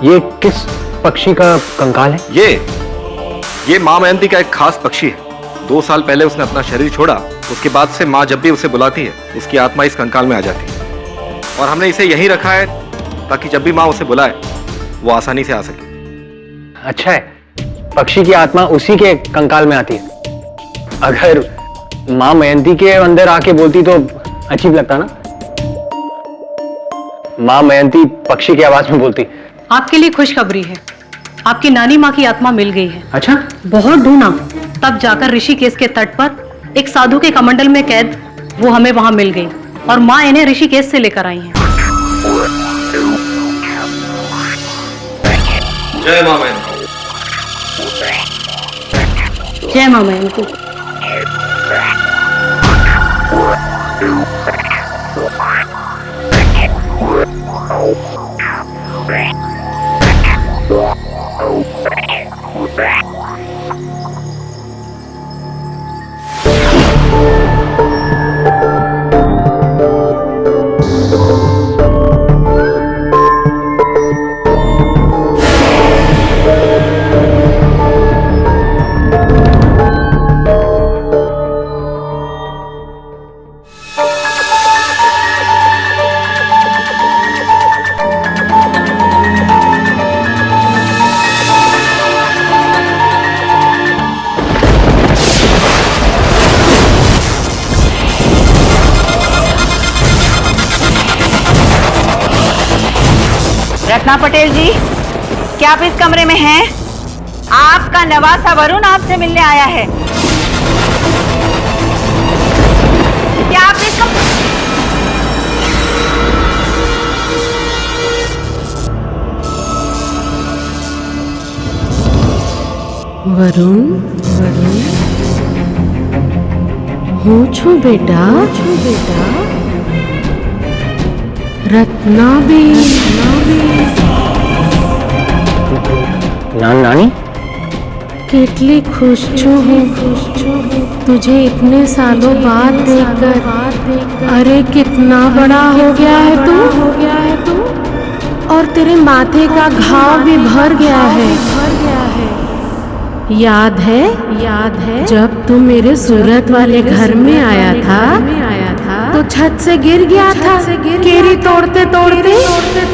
ये किस पक्षी का कंकाल है? ये मां मयंती का एक खास पक्षी है। 2 साल पहले उसने अपना शरीर छोड़ा। उसके बाद से मां जब भी उसे बुलाती है, उसकी आत्मा इस कंकाल में आ जाती है। और हमने इसे यहीं रखा है ताकि जब भी मां उसे बुलाए वो आसानी से आ सके। अच्छा है, पक्षी की आत्मा उसी के कंकाल में आती है। अगर मां मयंती के अंदर आके बोलती तो अजीब लगता ना। मां मयंती पक्षी की आवाज में बोलती। आपके लिए खुशखबरी है, आपकी नानी माँ की आत्मा मिल गई है। अच्छा? बहुत ढूंढा, तब जाकर ऋषिकेश के तट पर एक साधु के कमंडल में कैद वो हमें वहां मिल गई और माँ इन्हें ऋषिकेश से लेकर आई हैं। जय मां मयंती। जय मां मयंती। रत्ना पटेल जी, क्या आप इस कमरे में हैं? आपका नवासा वरुण आपसे मिलने आया है। क्या आप इस वरुण वरुण હું છું બેટા रत्नाबेन नानी कितनी खुश છું હું तुझे इतने सालों बाद देखकर। अरे कितना बड़ा हो गया है तू और तेरे माथे का घाव भी भर गया है। याद है जब तू मेरे सूरत वाले घर में आया था तो छत से गिर गया था केरी तोड़ते तोड़ते।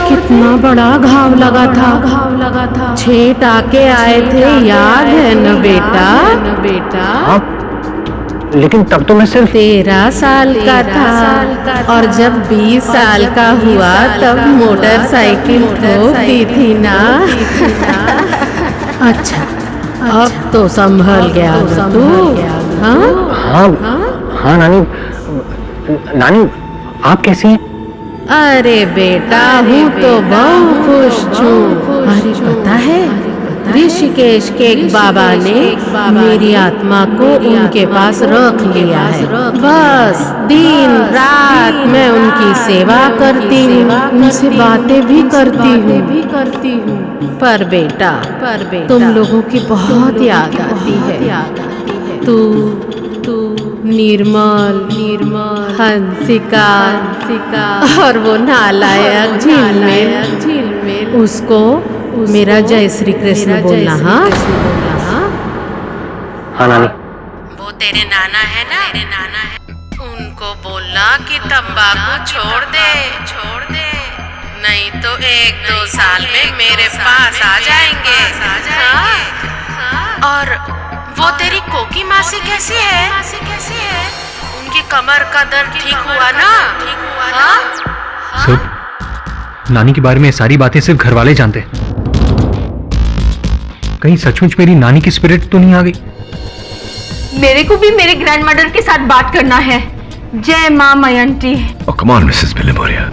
कितना बड़ा घाव लगा था 6 टाके आए थे, याद है न बेटा? लेकिन तब तो मैं सिर्फ 13 साल का था और जब 20 साल का हुआ तब मोटरसाइकिल ठोक दी थी ना। अच्छा अब तो संभल गया तू? हाँ नानी आप कैसी हैं? अरे बेटा हूँ तो बहुत खुश हूँ। अरे पता है ऋषिकेश के एक बाबा ने मेरी आत्मा को उनके पास रख लिया है। बस दिन रात मैं उनकी सेवा करती हूँ, उनसे बातें भी करती हूँ। पर बेटा तुम लोगों की बहुत याद आती है। तू निर्मल हंसिका और वो नालायक झिलमिल, उसको मेरा जय श्री कृष्ण बोलना। हाँ नानी। वो तेरे नाना है ना, उनको बोलना कि तंबाकू छोड़ दे नहीं तो 1-2 साल में मेरे पास आ जाएंगे। और वो तेरी कोकी मासी कैसी है? उनकी कमर का दर्द ठीक हुआ ना? सब नानी के बारे में सारी बातें सिर्फ घर वाले जानते हैं। कहीं सचमुच मेरी नानी की स्पिरिट तो नहीं आ गई? मेरे को भी मेरे ग्रैंडमदर के साथ बात करना है। जय मां मयंती। कम ऑन मिसेस बिलेमोरिया,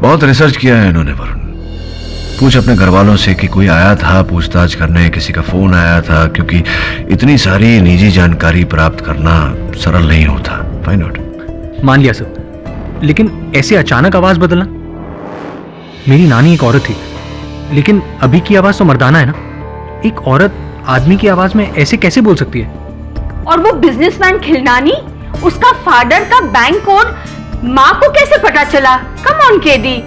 बहुत रिसर्च किया है इन्होंने वरुण। पूछ अपने घर वालों से कि कोई आया था पूछताछ करने, किसी का फोन आया था, क्योंकि इतनी सारी निजी जानकारी प्राप्त करना सरल नहीं होता। Find out. मान लिया सब, लेकिन ऐसे अचानक आवाज बदलना। मेरी नानी एक औरत थी, लेकिन अभी की आवाज तो मर्दाना है ना। एक औरत आदमी की आवाज में ऐसे कैसे बोल सकती है? और वो बिजनेसमैन खिलनानी, उसका फादर का बैंक कोड माँ को कैसे पता चला? Come on KD.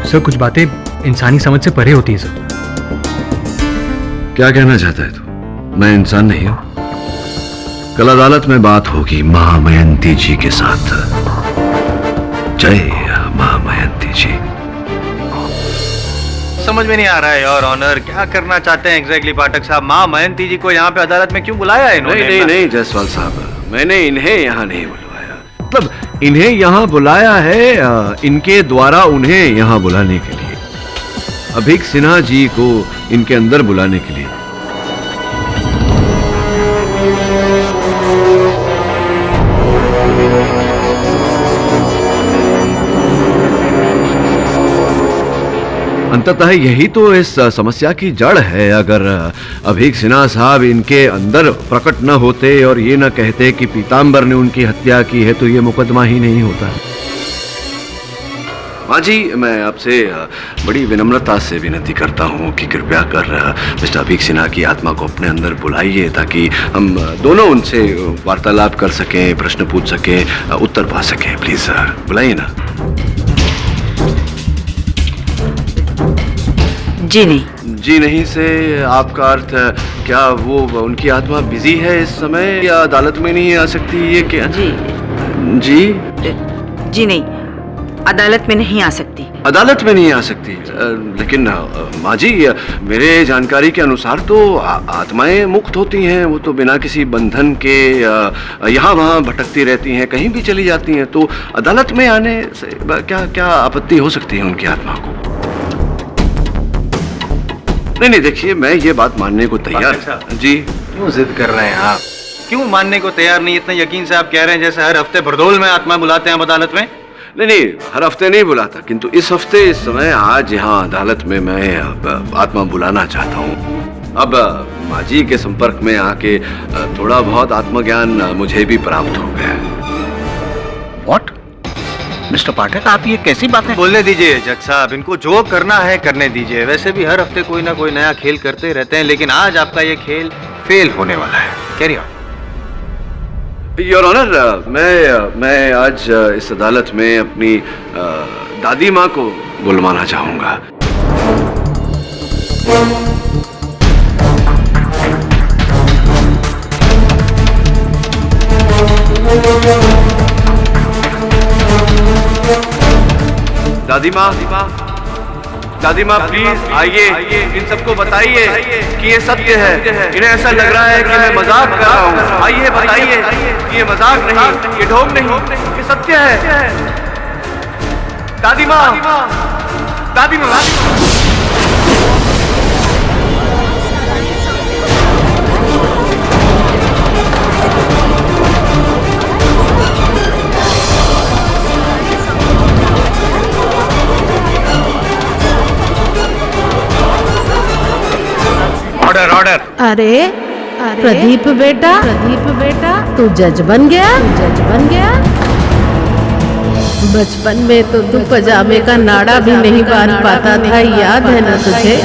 सर कुछ बातें इंसानी समझ से परे होती है सर। क्या कहना चाहता है तू? मैं इंसान नहीं हूं। कल अदालत में बात होगी महामयंती जी के साथ। जय महामयंती जी। समझ में नहीं आ रहा है योर ऑनर, क्या करना चाहते हैं एग्जैक्टली पाठक साहब? मां मयंती जी को यहाँ पे अदालत में क्यों बुलाया है इन्होंने? नहीं जायसवाल साहब, मैंने इन्हें यहाँ नहीं बुलवाया। मतलब इन्हें यहाँ बुलाया है इनके द्वारा उन्हें यहाँ बुलाने के लिए, अभीक सिन्हा जी को इनके अंदर बुलाने के लिए। अंततः यही तो इस समस्या की जड़ है। अगर अभीक सिन्हा साहब इनके अंदर प्रकट न होते और ये न कहते कि पीतांबर ने उनकी हत्या की है तो ये मुकदमा ही नहीं होता। माँ जी, मैं आपसे बड़ी विनम्रता से विनती करता हूँ कि कृपया कर मिस्टर अभीक सिन्हा की आत्मा को अपने अंदर बुलाइए, ताकि हम दोनों उनसे वार्तालाप कर सकें, प्रश्न पूछ सकें, उत्तर पा सकें। प्लीज बुलाइए ना। जी नहीं से आपका अर्थ क्या वो उनकी आत्मा बिजी है इस समय या अदालत में नहीं आ सकती? ये क्या? जी नहीं, अदालत में नहीं आ सकती। अदालत में नहीं आ सकती? लेकिन माँ जी, मेरे जानकारी के अनुसार तो आत्माएं मुक्त होती हैं। वो तो बिना किसी बंधन के यहाँ वहाँ भटकती रहती हैं, कहीं भी चली जाती हैं। तो अदालत में आने से क्या आपत्ति हो सकती है उनकी आत्मा को? नहीं, देखिए मैं ये बात मानने को तैयार। जी क्यों जिद कर रहे हैं आप? क्यों मानने को तैयार नहीं? इतने यकीन से आप कह रहे हैं जैसे हर हफ्ते बरदौल में आत्मा बुलाते हैं अदालत में। नहीं नहीं, हर हफ्ते नहीं बुलाता, किंतु इस हफ्ते इस समय आज यहाँ अदालत में मैं आत्मा बुलाना चाहता हूँ। अब माँ जी के संपर्क में आके थोड़ा बहुत आत्मज्ञान मुझे भी प्राप्त हो गया है। व्हाट? मिस्टर पाठक, आप ये कैसी बातें बोलने दीजिए जज साहब, इनको जो करना है करने दीजिए। वैसे भी हर हफ्ते कोई ना कोई नया खेल करते रहते हैं, लेकिन आज आपका ये खेल फेल होने वाला है। Carry on. योर ऑनर, मैं आज इस अदालत में अपनी दादी माँ को बुलवाना चाहूंगा। दादी माँ प्लीज आइए, इन सबको बताइए कि ये सत्य है। इन्हें ऐसा लग रहा है कि मैं मजाक कर रहा हूँ। आइए बताइए कि ये मजाक नहीं, ये ढोंग नहीं, ये सत्य है। दादी माँ। Order order. अरे प्रदीप बेटा, तू जज बन गया। बचपन में तो तू पजामे का नाड़ा भी नहीं बांध पाता था, याद है ना तुझे?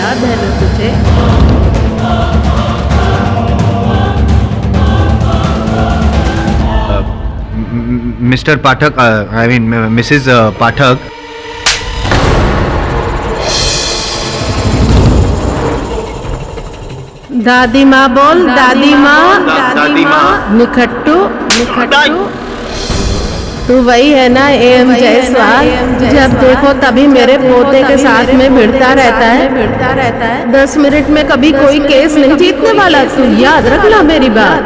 Mister Pathak, I mean missus Pathak, दादी माँ बोल, दादी माँ। निखट्टू, तू वही है ना एम जायसवाल? जब देखो तभी मेरे पोते के साथ में भिड़ता रहता है। 10 मिनट में कभी कोई केस नहीं जीतने वाला तू, याद रखना मेरी बात।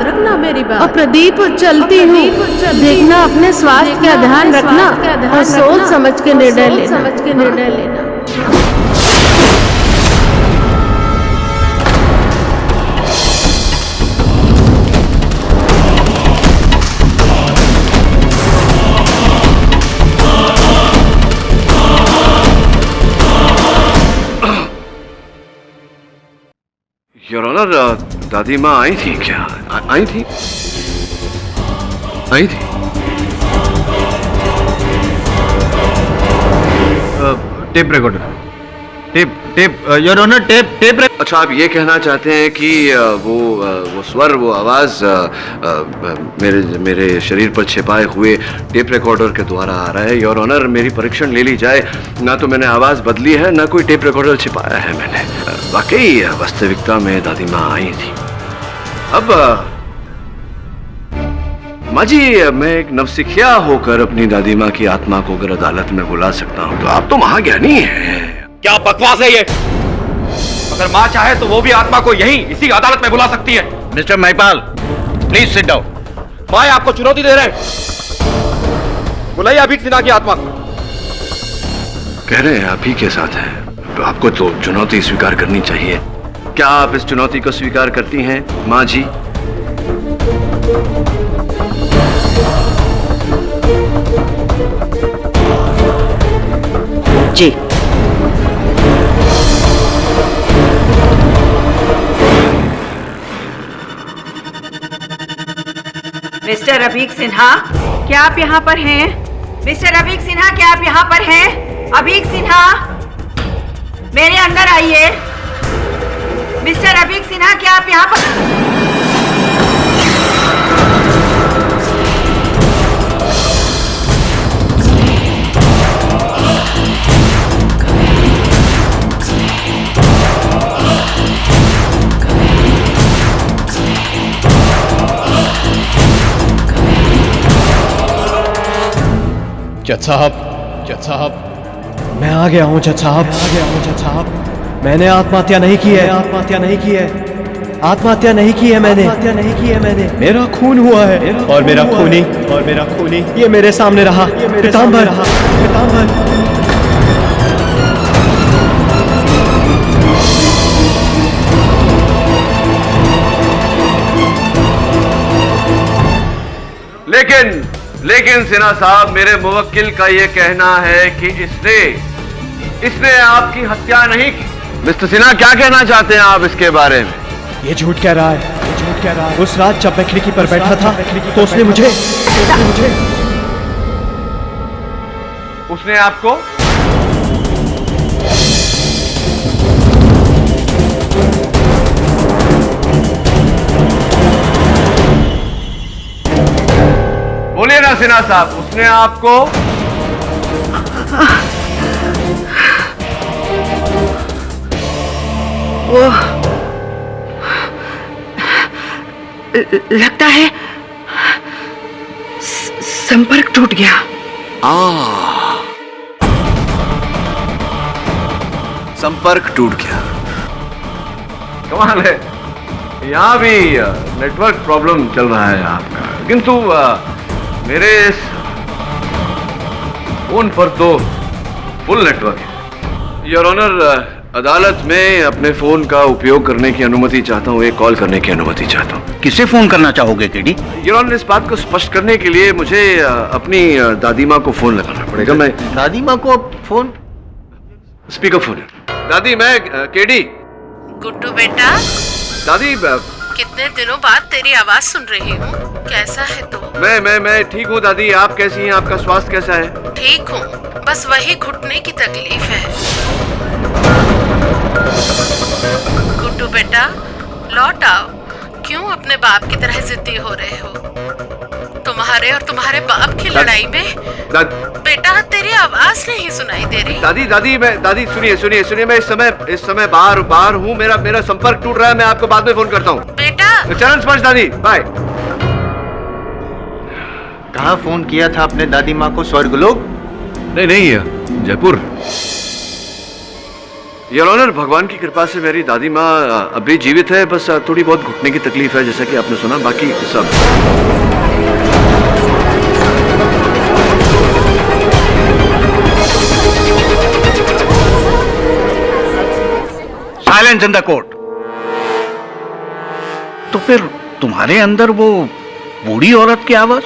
और प्रदीप, चलती हूँ, देखना अपने स्वास्थ्य का ध्यान रखना और सोच समझ के निर्णय लेना। योर ऑनर, दादी माँ आई थी क्या? आई थी। Tape recorder, tape your honour, tape. अच्छा, आप ये कहना चाहते हैं कि वो स्वर, वो आवाज मेरे शरीर पर छिपाए हुए टेप रिकॉर्डर के द्वारा आ रहा है। योर ऑनर, मेरी परीक्षण ले ली जाए, ना तो मैंने आवाज बदली है, ना कोई टेप रिकॉर्डर छिपाया है मैंने। वाकई वास्तविकता में दादी माँ आई थी। अब माँ जी, मैं एक नवसिखिया होकर अपनी दादी माँ की आत्मा को अगर अदालत में बुला सकता हूँ तो आप तो महाज्ञानी हैं। क्या बकवास है ये? अगर माँ चाहे तो वो भी आत्मा को यहीं इसी अदालत में बुला सकती है। Mister Mahipal, please sit down. माँ आपको चुनौती दे रहे हैं, बुलाइए अभीक सिन्हा की आत्मा को। कह रहे हैं आप ही के साथ है, आपको तो चुनौती स्वीकार करनी चाहिए। क्या आप इस चुनौती को स्वीकार करती हैं माँ जी? जी। मिस्टर अभीक सिन्हा, क्या आप यहाँ पर हैं? मिस्टर अभीक सिन्हा, क्या आप यहाँ पर हैं? अभीक सिन्हा, मेरे अंदर आइए। मिस्टर अभीक सिन्हा, क्या आप यहाँ पर? जज साहब, मैं आ गया हूँ जज साहब। मैंने आत्महत्या नहीं की है। आत्महत्या नहीं की है मैंने। मेरा खून हुआ है और मेरा खूनी ये मेरे सामने रहा। पीतांबर। लेकिन सिन्हा साहब, मेरे मुवक्किल का यह कहना है कि इसने आपकी हत्या नहीं की। मिस्टर सिन्हा, क्या कहना चाहते हैं आप इसके बारे में? ये झूठ कह रहा है, झूठ कह रहा है। उस रात जब मैं खिड़की पर बैठा था तो उसने आपको बोलिए ना सिन्हा साहब, उसने आपको वो लगता है संपर्क टूट गया। संपर्क टूट गया। कमाल है, यहां भी नेटवर्क प्रॉब्लम चल रहा है आपका, किंतु मेरे इस फोन पर तो फुल नेटवर्क है। योर ऑनर, अदालत में अपने फोन का उपयोग करने की अनुमति चाहता हूँ, एक कॉल करने की अनुमति चाहता हूँ। किसे फोन करना चाहोगे केडी? योर ऑनर, इस बात को स्पष्ट करने के लिए मुझे अपनी दादी माँ को फोन लगाना पड़ेगा। मैं दादी माँ को फोन? स्पीकर फोन है। दादी, मैं केडी। गुड्डू बेटा, दादी, कितने दिनों बाद तेरी आवाज सुन रही हूँ। कैसा है तू? मैं ठीक हूँ दादी, आप कैसी हैं? आपका स्वास्थ्य कैसा है? ठीक हूँ, बस वही घुटने की तकलीफ है। गुड्डू बेटा, लौट आओ। क्यों अपने बाप की तरह जिद्दी हो रहे हो? तुम्हारे और तुम्हारे बाप की लड़ाई में बेटा तेरी आवाज नहीं सुनाई दे रही। दादी सुनिए, मैं इस समय बाहर हूँ, मेरा संपर्क टूट रहा है। मैं आपको बाद में फोन करता हूँ बेटा। चरण स्पर्श दादी, बाय। कहाँ फोन किया था अपने दादी माँ को? स्वर्गलोक? नहीं, जयपुर। योर ऑनर, भगवान की कृपा से मेरी दादी माँ अभी जीवित है, बस थोड़ी बहुत घुटने की तकलीफ है, जैसा कि आपने सुना। बाकी सब साइलेंस इन द कोर्ट। तो फिर तुम्हारे अंदर वो बूढ़ी औरत की आवाज?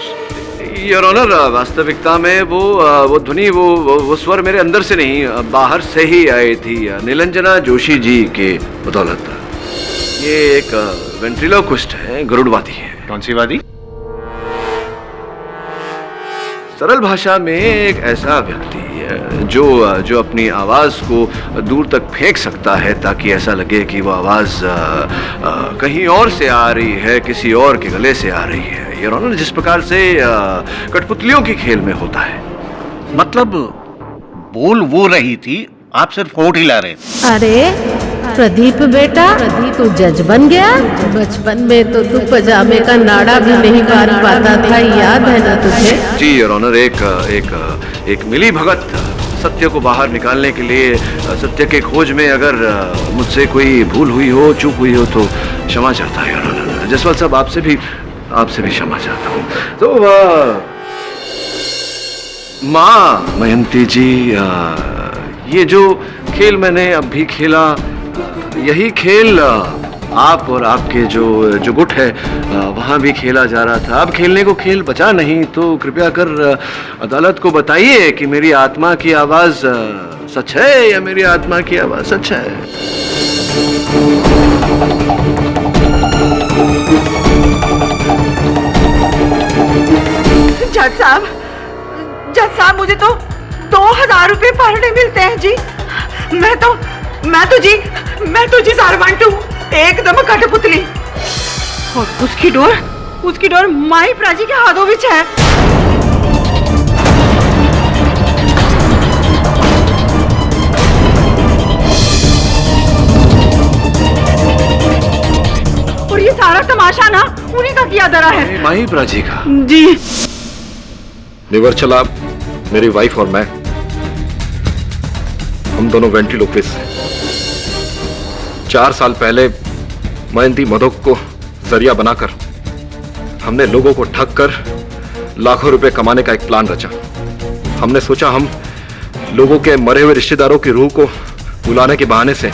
योर ऑनर, वास्तविकता में वो ध्वनि, वो स्वर मेरे अंदर से नहीं, बाहर से ही आई थी, नीलंजना जोशी जी के बदौलत। ये एक वेंट्रिलोक्विस्ट है, गरुड़वादी है। कौन सी वादी? सरल भाषा में एक ऐसा व्यक्ति जो अपनी आवाज को दूर तक फेंक सकता है ताकि ऐसा लगे कि वो आवाज कहीं और से आ रही है, किसी और के गले से आ रही है। योर ऑनर, जिस प्रकार से कठपुतलियों के खेल में होता है। मतलब बोल वो रही थी, आप सिर्फ होठ हिला रहे। अरे प्रदीप बेटा, तू जज बन गया? बचपन में तो तू पजामे का नाड़ा भी नहीं बांध पाता था, याद है ना तुझे? जी योर ऑनर, एक मिली भगत सत्य को बाहर निकालने के लिए, सत्य के खोज में अगर मुझसे कोई भूल हुई हो, चूक हुई हो तो क्षमा चाहता है योर ऑनर। जसवाल साहब, आपसे भी क्षमा चाहता हूँ। तो माँ मयंती जी, ये जो खेल मैंने अभी खेला, यही खेल आप और आपके जो गुट है वहाँ भी खेला जा रहा था। अब खेलने को खेल बचा नहीं, तो कृपया कर अदालत को बताइए कि मेरी आत्मा की आवाज सच है या मेरी आत्मा की आवाज सच है। जज साहब, मुझे तो 2000 रुपए पर डे मिलते हैं जी। मैं तो जी सारवांटू, एकदम कठपुतली। और उसकी डोर माई प्राजी के हाथों विच है। और ये सारा तमाशा ना उन्हीं का किया धरा है। माई प्राजी का? जी। निवर्चला, मेरी वाइफ और मैं, हम दोनों वेंट्रिलोक्विस्ट हैं। 4 साल पहले मयंती मधोक को जरिया बनाकर हमने लोगों को ठग कर लाखों रुपए कमाने का एक प्लान रचा। हमने सोचा हम लोगों के मरे हुए रिश्तेदारों की रूह को बुलाने के बहाने से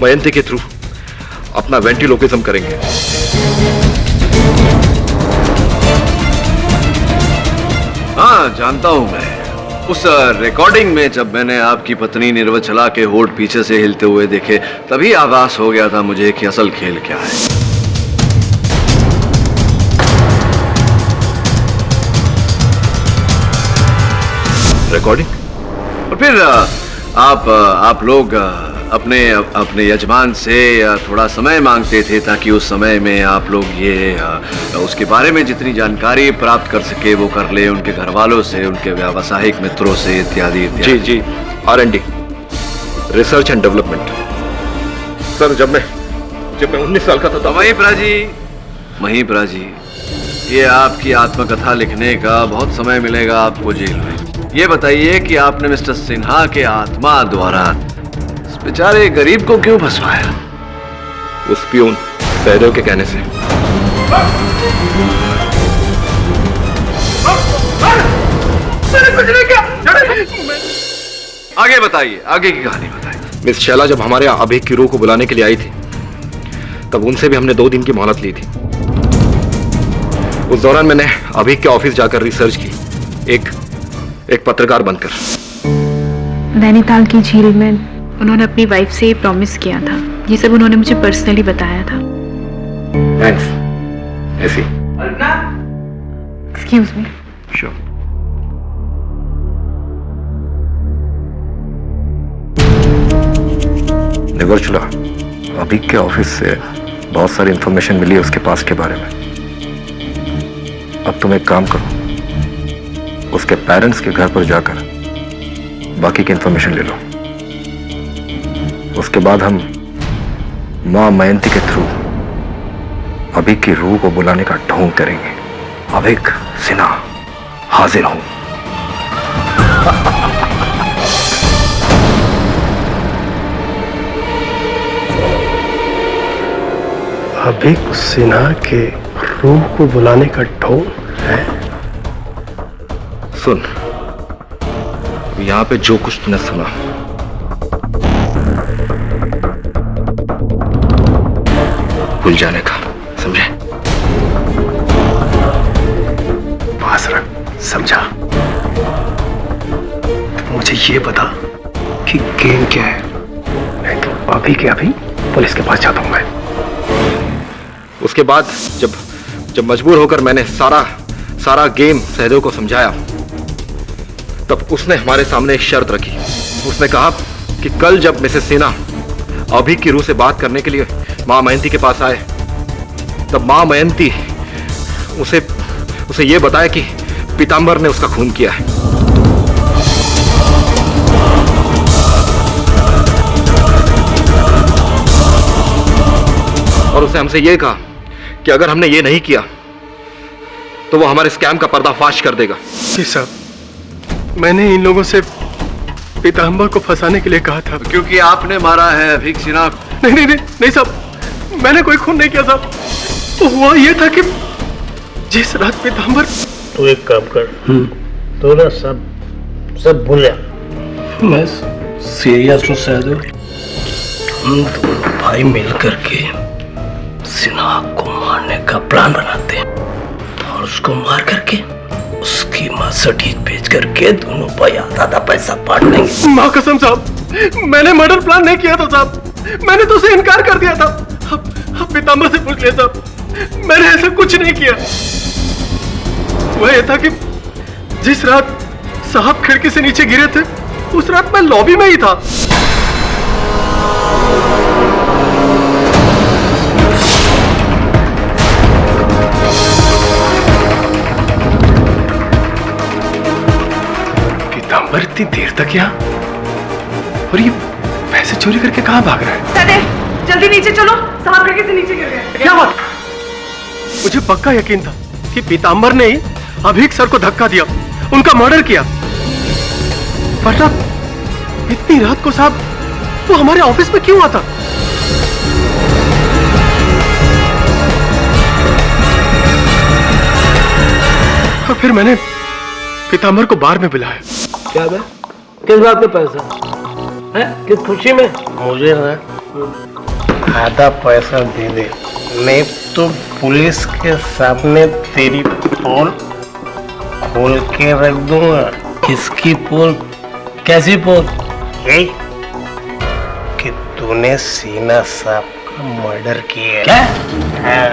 मयंती के थ्रू अपना वेंट्रिलोक्विज्म करेंगे। हाँ जानता हूं मैं। उस रिकॉर्डिंग में जब मैंने आपकी पत्नी निर्वचला के होठ पीछे से हिलते हुए देखे, तभी आभास हो गया था मुझे कि असल खेल क्या है। रिकॉर्डिंग? और फिर आप लोग अपने यजमान से थोड़ा समय मांगते थे ताकि उस समय में आप लोग ये उसके बारे में जितनी जानकारी प्राप्त कर सके वो कर ले, उनके घर वालों से, उनके व्यावसायिक मित्रों से, इत्यादि इत्यादि। जी, R&D, research and development. Sir जब मैं 19 साल का था महीपरा जी, ये आपकी आत्मकथा लिखने का बहुत समय मिलेगा आपको जेल में। ये बताइए कि आपने मिस्टर सिन्हा के आत्मा द्वारा इस बेचारे गरीब को क्यों फंसवाया? उस पियून सहदेव के कहने से। आगे बताइए, आगे की कहानी बताइए। मिस शैला जब हमारे यहाँ अभिक की रूह को बुलाने के लिए आई थी, तब उनसे भी हमने 2 दिन की मोहलत ली थी। उस दौरान मैंने अभिक के ऑफिस जाकर रिसर्च की, एक पत्रकार बनकर। नैनीताल की झील में उन्होंने अपनी वाइफ से प्रॉमिस किया था। ये सब उन्होंने मुझे पर्सनली बताया था। थैंक्स ऐसी। Excuse me. श्योर। निर्वचला, अभिक के ऑफिस से बहुत सारी इंफॉर्मेशन मिली है उसके पास के बारे में। अब तुम एक काम करो, उसके पेरेंट्स के घर पर जाकर बाकी की इंफॉर्मेशन ले लो। उसके बाद हम मां मयंती के थ्रू अभिक की रूह को बुलाने का ढोंग करेंगे। अभिक सिन्हा हाजिर हूं। अभिक सिन्हा के रूह को बुलाने का ढोंग है। सुन, यहां पे जो कुछ तूने सुना, भूल जाने का, समझे? पास रख, समझा? मुझे ये बता कि गेम क्या है। नहीं तो अभी के अभी पुलिस के पास जाता हूं मैं। उसके बाद जब मजबूर होकर मैंने सारा गेम सहदेव को समझाया, तब उसने हमारे सामने एक शर्त रखी। उसने कहा कि कल जब मिसेस सिन्हा अभिक की रूह से बात करने के लिए मां मयंती के पास आए, तब मां मयंती उसे यह बताया कि पीतांबर ने उसका खून किया है। और उसने हमसे यह कहा कि अगर हमने ये नहीं किया तो वो हमारे स्कैम का पर्दाफाश कर देगा। जी साहब, मैंने इन लोगों से पीतांबर को फंसाने के लिए कहा था। क्योंकि आपने मारा है अभिक सिन्हा। नहीं साहब, मैंने कोई खून नहीं किया साहब। तो हुआ ये था कि जिस रात पीतांबर। तू एक काम कर, तो ना सब भूल जा। मैं सीरियस हूँ सहदेव। हम दोनों भाई मिल करके सिन्हा को मारने का प्लान बनाते हैं और उसको मार करके उसकी मां सटीक बेच करके दोनों भाई आधा पैसा बांट लेंगे। मां कसम साहब, मैंने मर्डर प्लान नहीं किया था साहब। मैंने तो उसे इनकार कर दिया था। अब पीतांबर से पूछ लिया साहब, मैंने ऐसा कुछ नहीं किया। वह ये था कि जिस रात साहब खिड़की से नीचे गिरे थे, उस रात मैं लॉबी में ही था। पीतांबर इतनी देर तक यहाँ, और ये पैसे चोरी करके कहाँ भाग रहा है? सहदेव, जल्दी नीचे चलो, साहब खिड़की से नीचे गिर गए। क्या बात? मुझे पक्का यकीन था कि पीतांबर ने ही अभिक सर को धक्का दिया, उनका मर्डर किया। वरना इतनी रात को साहब वो हमारे ऑफिस में क्यों आता? और फिर मैंने पीतांबर को बार में बुलाया। क्या बे? किस बात का पैसा है? किस खुशी में? मुझे ना आधा पैसा दे दे, नहीं तो पुलिस के सामने तेरी पोल खोल के रख दूंगा। किसकी पोल? कैसी पोल? यही कि तूने सीना साहब का मर्डर किया। क्या? हाँ,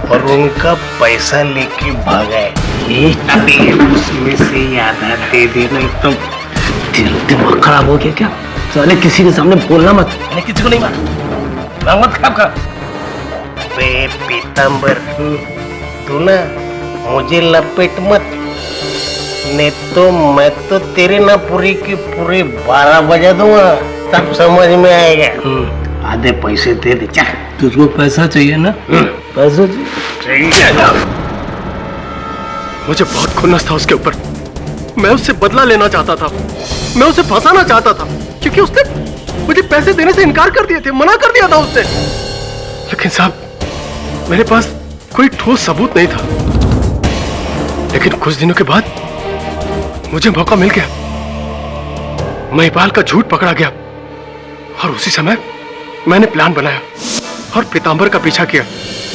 और उनका पैसा लेके भागा है। अभी उसमें से आधा दे देना। एकदम दिमाग खराब हो गया क्या? साले किसी के सामने बोलना मत। मैंने किसी को नहीं मारा। दिमाग मत खराब कर। बे पीतांबर, तू ना मुझे लपेट मत, नहीं तो मैं तो तेरे ना पूरी की पूरी 12 बजा दूंगा। तब समझ में आएगा। आधे पैसे दे दे। चल, तुझको पैसा चाहिए ना? पैसा चाहिए। मुझे बहुत खुन्नस था उसके ऊपर। मैं उससे बदला लेना चाहता था, मैं उसे फंसाना चाहता था, क्योंकि उसने मुझे पैसे देने से इनकार कर दिए थे, मना कर दिया था उसने। लेकिन साहब, मेरे पास कोई ठोस सबूत नहीं था। लेकिन कुछ दिनों के बाद मुझे मौका मिल गया। महिपाल का झूठ पकड़ा गया और उसी समय मैंने प्लान बनाया और पीतांबर का पीछा किया।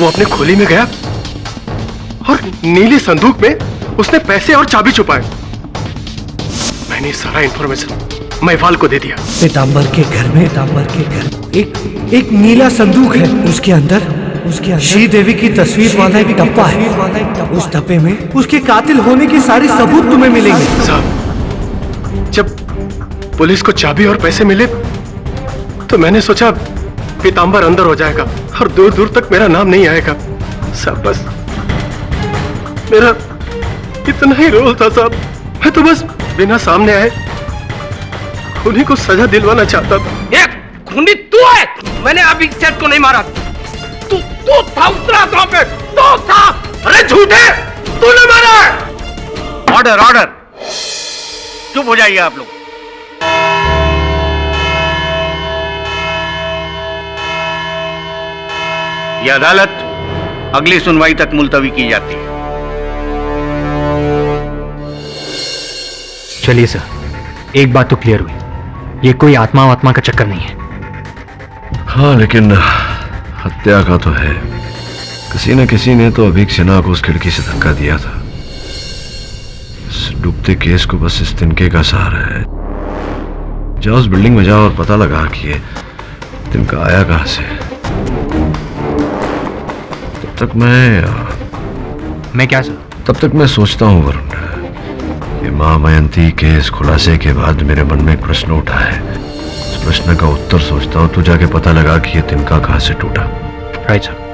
वो अपने खोली में गया और नीली संदूक में उसने पैसे और चाबी छुपाए। मैंने सारा इंफॉर्मेशन महिपाल को दे दिया। पीतांबर के घर में एक नीला संदूक है। उसके अंदर श्रीदेवी की तस्वीर वाला एक डब्बा है। उस डब्बे में उसके कातिल होने के सारे सबूत तुम्हें मिलेंगे। साहब, जब पुलिस को चाबी और पैसे मिले तो मैंने सोचा पीतांबर अंदर हो जाएगा और दूर दूर तक मेरा नाम नहीं आएगा। साहब, बस मेरा इतना ही रोल था साहब। मैं तो बस बिना सामने आए खूनी को सजा दिलवाना चाहता था। एक खूनी तू है। मैंने अभी सेठ को नहीं मारा। तू था उस रात वहां पे। तू था। अरे झूठे, तूने मारा है। Order, order. चुप हो जाइए आप लोग। यह अदालत अगली सुनवाई तक मुलतवी की जाती है। चलिए सर, एक बात तो क्लियर हुई, ये कोई आत्मा का चक्कर नहीं है। हाँ, लेकिन हत्या का तो है। किसी न किसी ने तो अभीक सिन्हा को उस खिड़की से धक्का दिया था। इस डूबते केस को बस इस तिनके का सहारा है। जाओ उस बिल्डिंग में जाओ और पता लगा कि ये तिनका आया कहां से। तब तक मैं क्या सर? तब तक मैं सोचता हूँ वरुण, ये मां मयंती के इस खुलासे के बाद मेरे मन में एक प्रश्न उठा है। इस प्रश्न का उत्तर सोचता हूँ, तू जाके पता लगा कि ये तिनका कहां से टूटा। Right sir.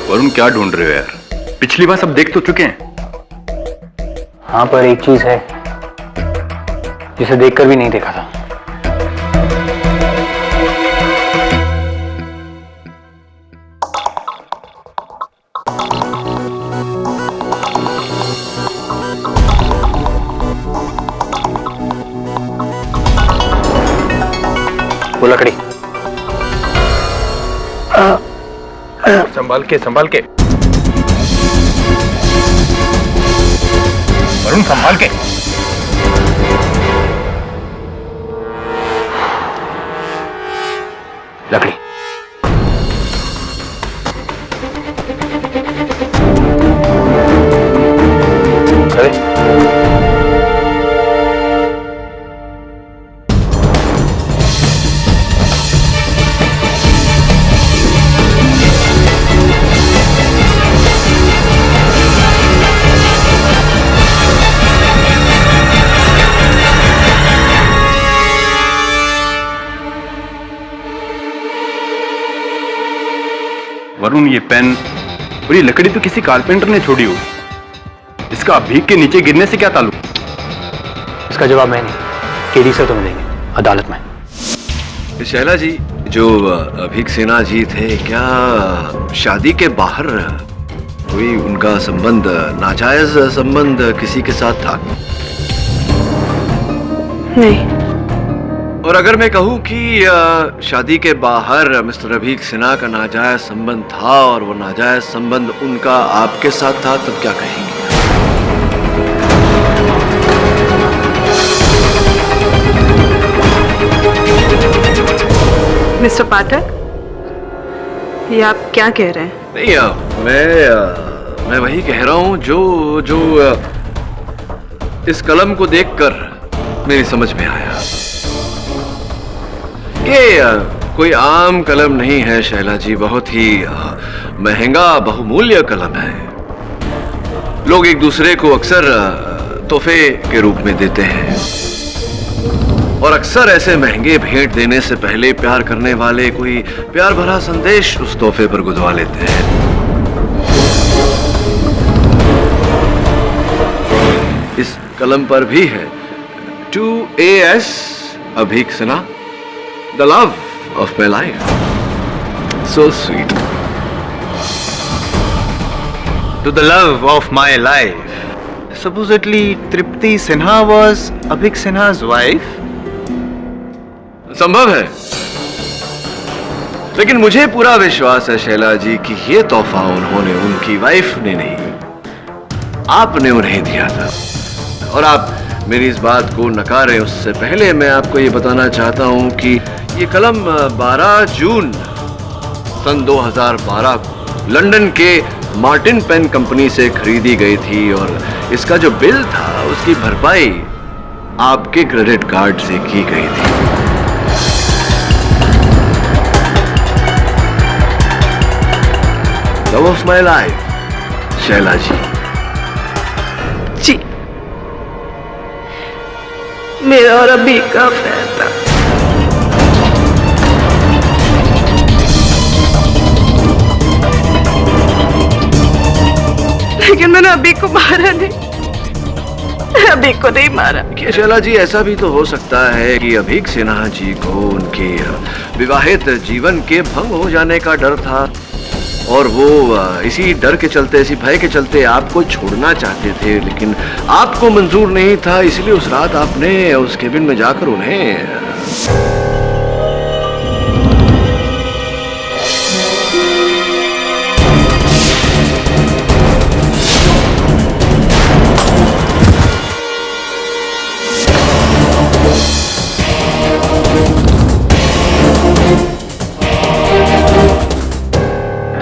वरुण, क्या ढूंढ रहे हो यार? पिछली बार सब देख तो चुके हैं। हाँ, पर एक चीज है जिसे देखकर भी नहीं देखा था। वो लकड़ी संभाल के वरुण, संभाल के। लकड़ी। वरुण, ये पेन और ये लकड़ी तो किसी कारपेंटर ने छोड़ी हो। इसका अभीक के नीचे गिरने से क्या ताल्लुक? इसका जवाब मैं नहीं, केडी सर तुम्हें देंगे अदालत में। शैला जी, जो अभीक सिन्हा जी थे, क्या शादी के बाहर कोई उनका संबंध, नाजायज संबंध किसी के साथ था? नहीं। और अगर मैं कहूं कि शादी के बाहर मिस्टर अभीक सिन्हा का नाजायज संबंध था और वो नाजायज संबंध उनका आपके साथ था, तब क्या कहेंगे? मिस्टर पाठक, ये आप क्या कह रहे हैं? नहीं, मैं वही कह रहा हूँ जो इस कलम को देखकर मेरी समझ में आया। ये कोई आम कलम नहीं है शैला जी, बहुत ही महंगा बहुमूल्य कलम है। लोग एक दूसरे को अक्सर तोहफे के रूप में देते हैं और अक्सर ऐसे महंगे भेंट देने से पहले प्यार करने वाले कोई प्यार भरा संदेश उस तोहफे पर गुदवा लेते हैं। इस कलम पर भी है 2AS Abhik Sinha, the love of my life. So sweet. To the love of my life. Supposedly, Tripti Sinha was Abhik Sinha's wife. संभव है, लेकिन मुझे पूरा विश्वास है शैला जी कि ये तोहफा उन्होंने उनकी वाइफ ने नहीं, आपने उन्हें दिया था। और आप मेरी इस बात को नकारें उससे पहले मैं आपको ये बताना चाहता हूं कि ये कलम 12 जून सन 2012 को लंदन के मार्टिन पेन कंपनी से खरीदी गई थी और इसका जो बिल था उसकी भरपाई आपके क्रेडिट कार्ड से की गई थी। Love of my life Shaila ji. जी, मेरा और अभी का फैसला। लेकिन मैंने अभी को मारा नहीं, अभी को नहीं मारा। शैला जी, ऐसा भी तो हो सकता है कि अभीक सिन्हा जी को उनके विवाहित जीवन के भंग हो जाने का डर था और वो इसी डर के चलते, इसी भय के चलते आपको छोड़ना चाहते थे, लेकिन आपको मंजूर नहीं था। इसलिए उस रात आपने उस केबिन में जाकर उन्हें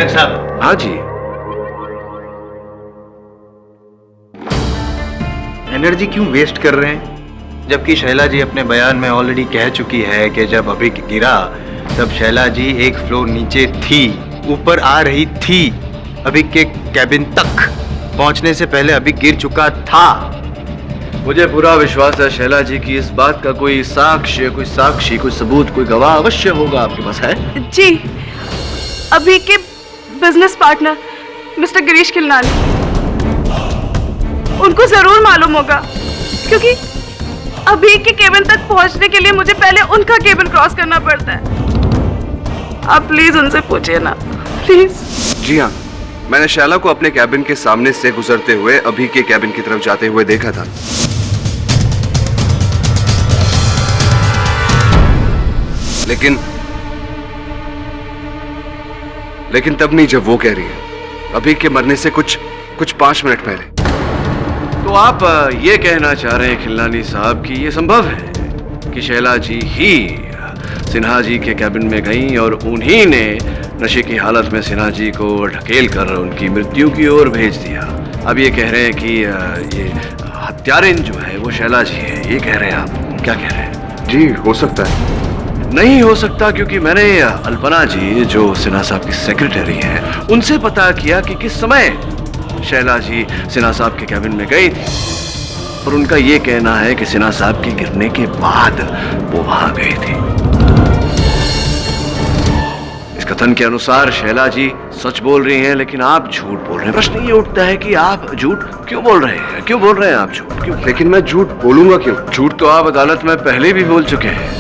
साहब। हाँ जी। एनर्जी क्यों वेस्ट कर रहे हैं, जबकि शैला जी अपने बयान में ऑलरेडी कह चुकी है कि जब अभी गिरा तब शैला जी एक फ्लोर नीचे थी, ऊपर आ रही थी, अभी के कैबिन तक पहुंचने से पहले अभी गिर चुका था। मुझे पूरा विश्वास है शैला जी की इस बात का कोई साक्ष्य, कोई सबूत, कोई गवाह अवश्य होगा आपके पास, है? जी, अभी के business partner mister Girish Khilnani, उनको जरूर मालूम होगा, क्योंकि अभी के केबिन तक पहुंचने के लिए मुझे पहले उनका केबिन क्रॉस करना पड़ता है। आप प्लीज उनसे पूछिए ना, प्लीज। जी हाँ, मैंने शैला को अपने कैबिन के सामने से गुजरते हुए अभी के कैबिन की तरफ जाते हुए देखा था। लेकिन तब नहीं जब वो कह रही है, अभी के मरने से कुछ 5 मिनट पहले। तो आप ये कहना चाह रहे हैं खिलनानी साहब कि ये संभव है कि शैला जी ही सिन्हा जी के कैबिन में गईं और उन्हीं ने नशे की हालत में सिन्हा जी को ढकेल कर उनकी मृत्यु की ओर भेज दिया। अब ये कह रहे हैं कि ये हत्यारिन जो है वो शैला जी है, ये कह रहे हैं आप? क्या कह रहे हैं? जी, हो सकता है। नहीं हो सकता, क्योंकि मैंने अल्पना जी जो सिन्हा साहब की सेक्रेटरी है उनसे पता किया कि किस समय शैला जी सिन्हा साहब के कैबिन में गई थी, और उनका ये कहना है कि सिन्हा साहब के गिरने के बाद वो वहां गई थी। इस कथन के अनुसार शैला जी सच बोल रही हैं, लेकिन आप झूठ बोल रहे हैं। प्रश्न ये उठता है कि आप झूठ क्यों बोल रहे हैं? क्यों बोल रहे हैं आप झूठ? क्यों? लेकिन मैं झूठ बोलूंगा क्यों? झूठ तो आप अदालत में पहले भी बोल चुके हैं।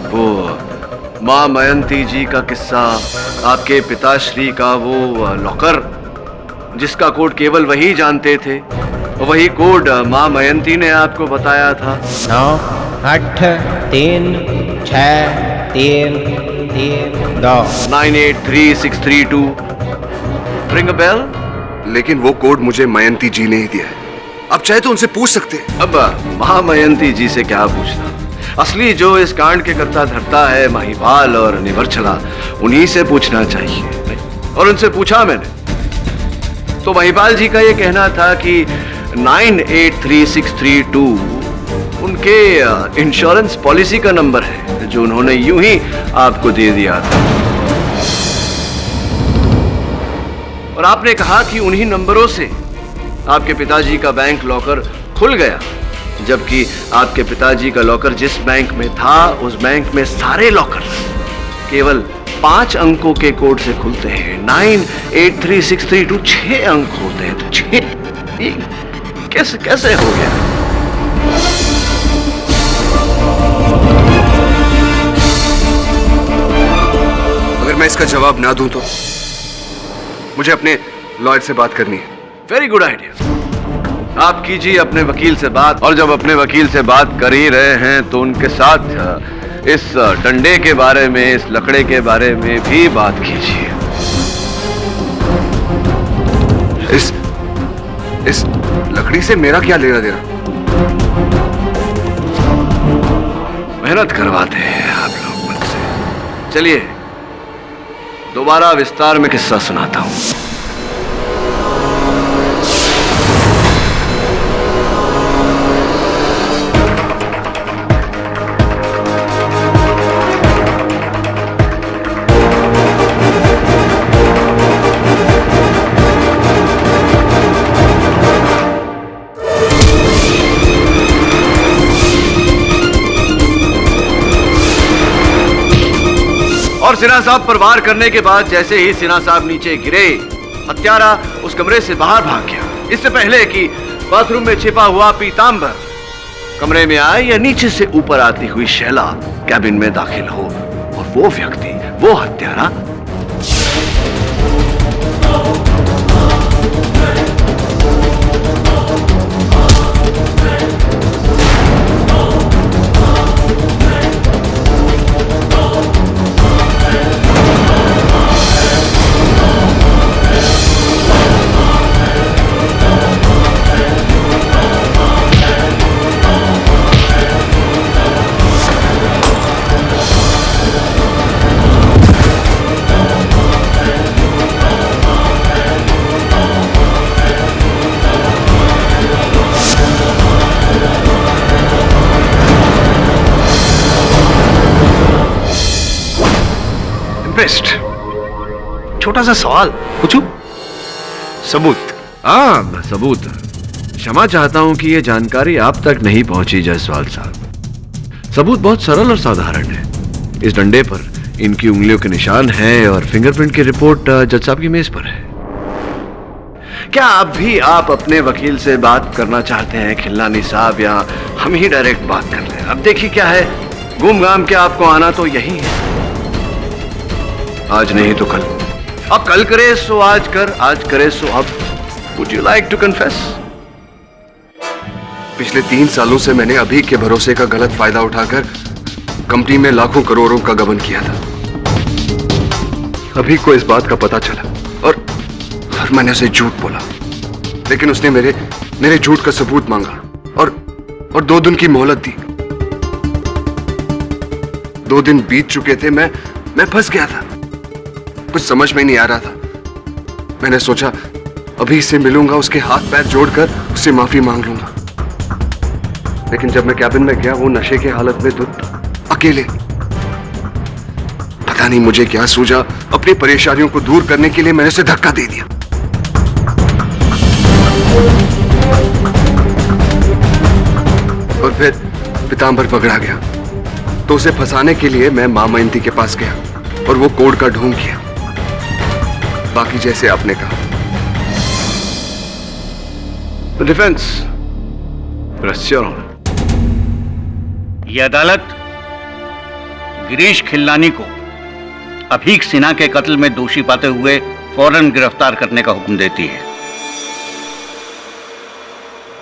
वो माँ मयंती जी का किस्सा, आपके पिताश्री का वो लॉकर जिसका कोड केवल वही जानते थे, वही कोड माँ मयंती ने आपको बताया था। 9 8 3 6 3 3 2 983632 रिंग अ बेल? लेकिन वो कोड मुझे मयंती जी ने ही दिया है। अब चाहे तो उनसे पूछ सकते हैं। अब माँ मयंती जी से क्या पूछना? असली जो इस कांड के करता धरता है महिपाल और निवर्चला, उन्हीं से पूछना चाहिए। और उनसे पूछा मैंने तो महिपाल जी का ये कहना था कि 983632 उनके इंश्योरेंस पॉलिसी का नंबर है, जो उन्होंने यूं ही आपको दे दिया था। और आपने कहा कि उन्हीं नंबरों से आपके पिताजी का बैंक लॉकर खुल गया, जबकि आपके पिताजी का लॉकर जिस बैंक में था, उस बैंक में सारे लॉकर केवल 5 अंकों के कोड से खुलते हैं। 983632 6 अंक होते हैं, तो 6 कैसे कैसे हो गया? अगर मैं इसका जवाब ना दूं तो मुझे अपने लॉयर से बात करनी है। Very good idea. आप कीजिए अपने वकील से बात, और जब अपने वकील से बात कर ही रहे हैं तो उनके साथ इस डंडे के बारे में, इस लकड़े के बारे में भी बात कीजिए। इस लकड़ी से मेरा क्या लेना देना? मेहनत करवाते हैं आप लोग मुझसे। चलिए दोबारा विस्तार में किस्सा सुनाता हूं। और सिन्हा साहब पर वार करने के बाद जैसे ही सिन्हा साहब नीचे गिरे, हत्यारा उस कमरे से बाहर भाग गया, इससे पहले कि बाथरूम में छिपा हुआ पीतांबर कमरे में आए या नीचे से ऊपर आती हुई शैला कैबिन में दाखिल हो। और वो व्यक्ति, वो हत्यारा बेस्ट। छोटा सा सवाल पूछूं? सबूत? हाँ सबूत। क्षमा चाहता हूं कि यह जानकारी आप तक नहीं पहुंची जायसवाल साहब। सबूत बहुत सरल और साधारण है। इस डंडे पर इनकी उंगलियों के निशान हैं और फिंगरप्रिंट की रिपोर्ट जज साहब की मेज पर है। क्या आप अपने वकील से बात करना चाहते हैं खिलनानी साहब, या हम ही डायरेक्ट बात कर लें? अब देखिए क्या है, घूम घाम के आपको आना तो यही है। आज नहीं तो कल, अब कल करे सो आज कर, आज करे सो अब। Would you like to confess? पिछले 3 सालों से मैंने अभी के भरोसे का गलत फायदा उठाकर कंपनी में लाखों करोड़ों का गबन किया था। अभी को इस बात का पता चला और मैंने उसे झूठ बोला, लेकिन उसने मेरे झूठ का सबूत मांगा और 2 दिन की मोहलत दी। 2 दिन बीत चुके थे, मैं फंस गया था। कुछ समझ में नहीं आ रहा था। मैंने सोचा अभी से मिलूंगा, उसके हाथ पैर जोड़कर उससे माफी मांग लूंगा। लेकिन जब मैं कैबिन में गया, वो नशे के हालत में अकेले। पता नहीं मुझे क्या सूझा, अपनी परेशानियों को दूर करने के लिए मैंने उसे धक्का दे दिया। और फिर पीतांबर पकड़ा गया, तो उसे फंसाने के लिए मैं मां मयंती के पास गया और वो कोड का ढोंग किया। बाकी जैसे आपने कहा। डिफेंस, ये अदालत गिरीश खिलनानी को अभीक सिन्हा के कत्ल में दोषी पाते हुए फौरन गिरफ्तार करने का हुक्म देती है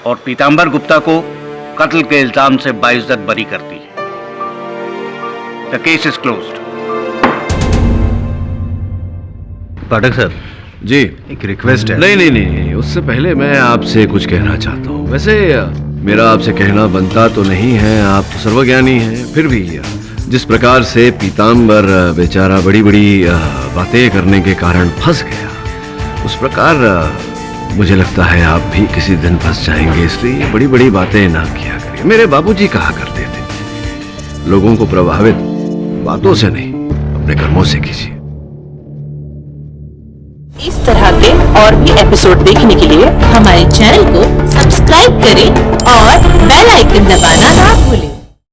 और पीतांबर गुप्ता को कत्ल के इल्जाम से बाइज्जत बरी करती है। The case is closed. Pathak sir ji, एक रिक्वेस्ट है। नहीं, उससे पहले मैं आपसे कुछ कहना चाहता हूँ। वैसे मेरा आपसे कहना बनता तो नहीं है, आप तो सर्वज्ञानी हैं, फिर भी जिस प्रकार से पीताम्बर बेचारा बड़ी बड़ी बातें करने के कारण फंस गया, उस प्रकार मुझे लगता है आप भी किसी दिन फंस जाएंगे। इसलिए बड़ी बड़ी बातें ना किया करिए। मेरे बाबूजी कहा करते थे, लोगों को प्रभावित बातों से नहीं, अपने कर्मों से कीजिए। इस तरह के और भी एपिसोड देखने के लिए हमारे चैनल को सब्सक्राइब करें और बेल आइकन दबाना ना भूलें।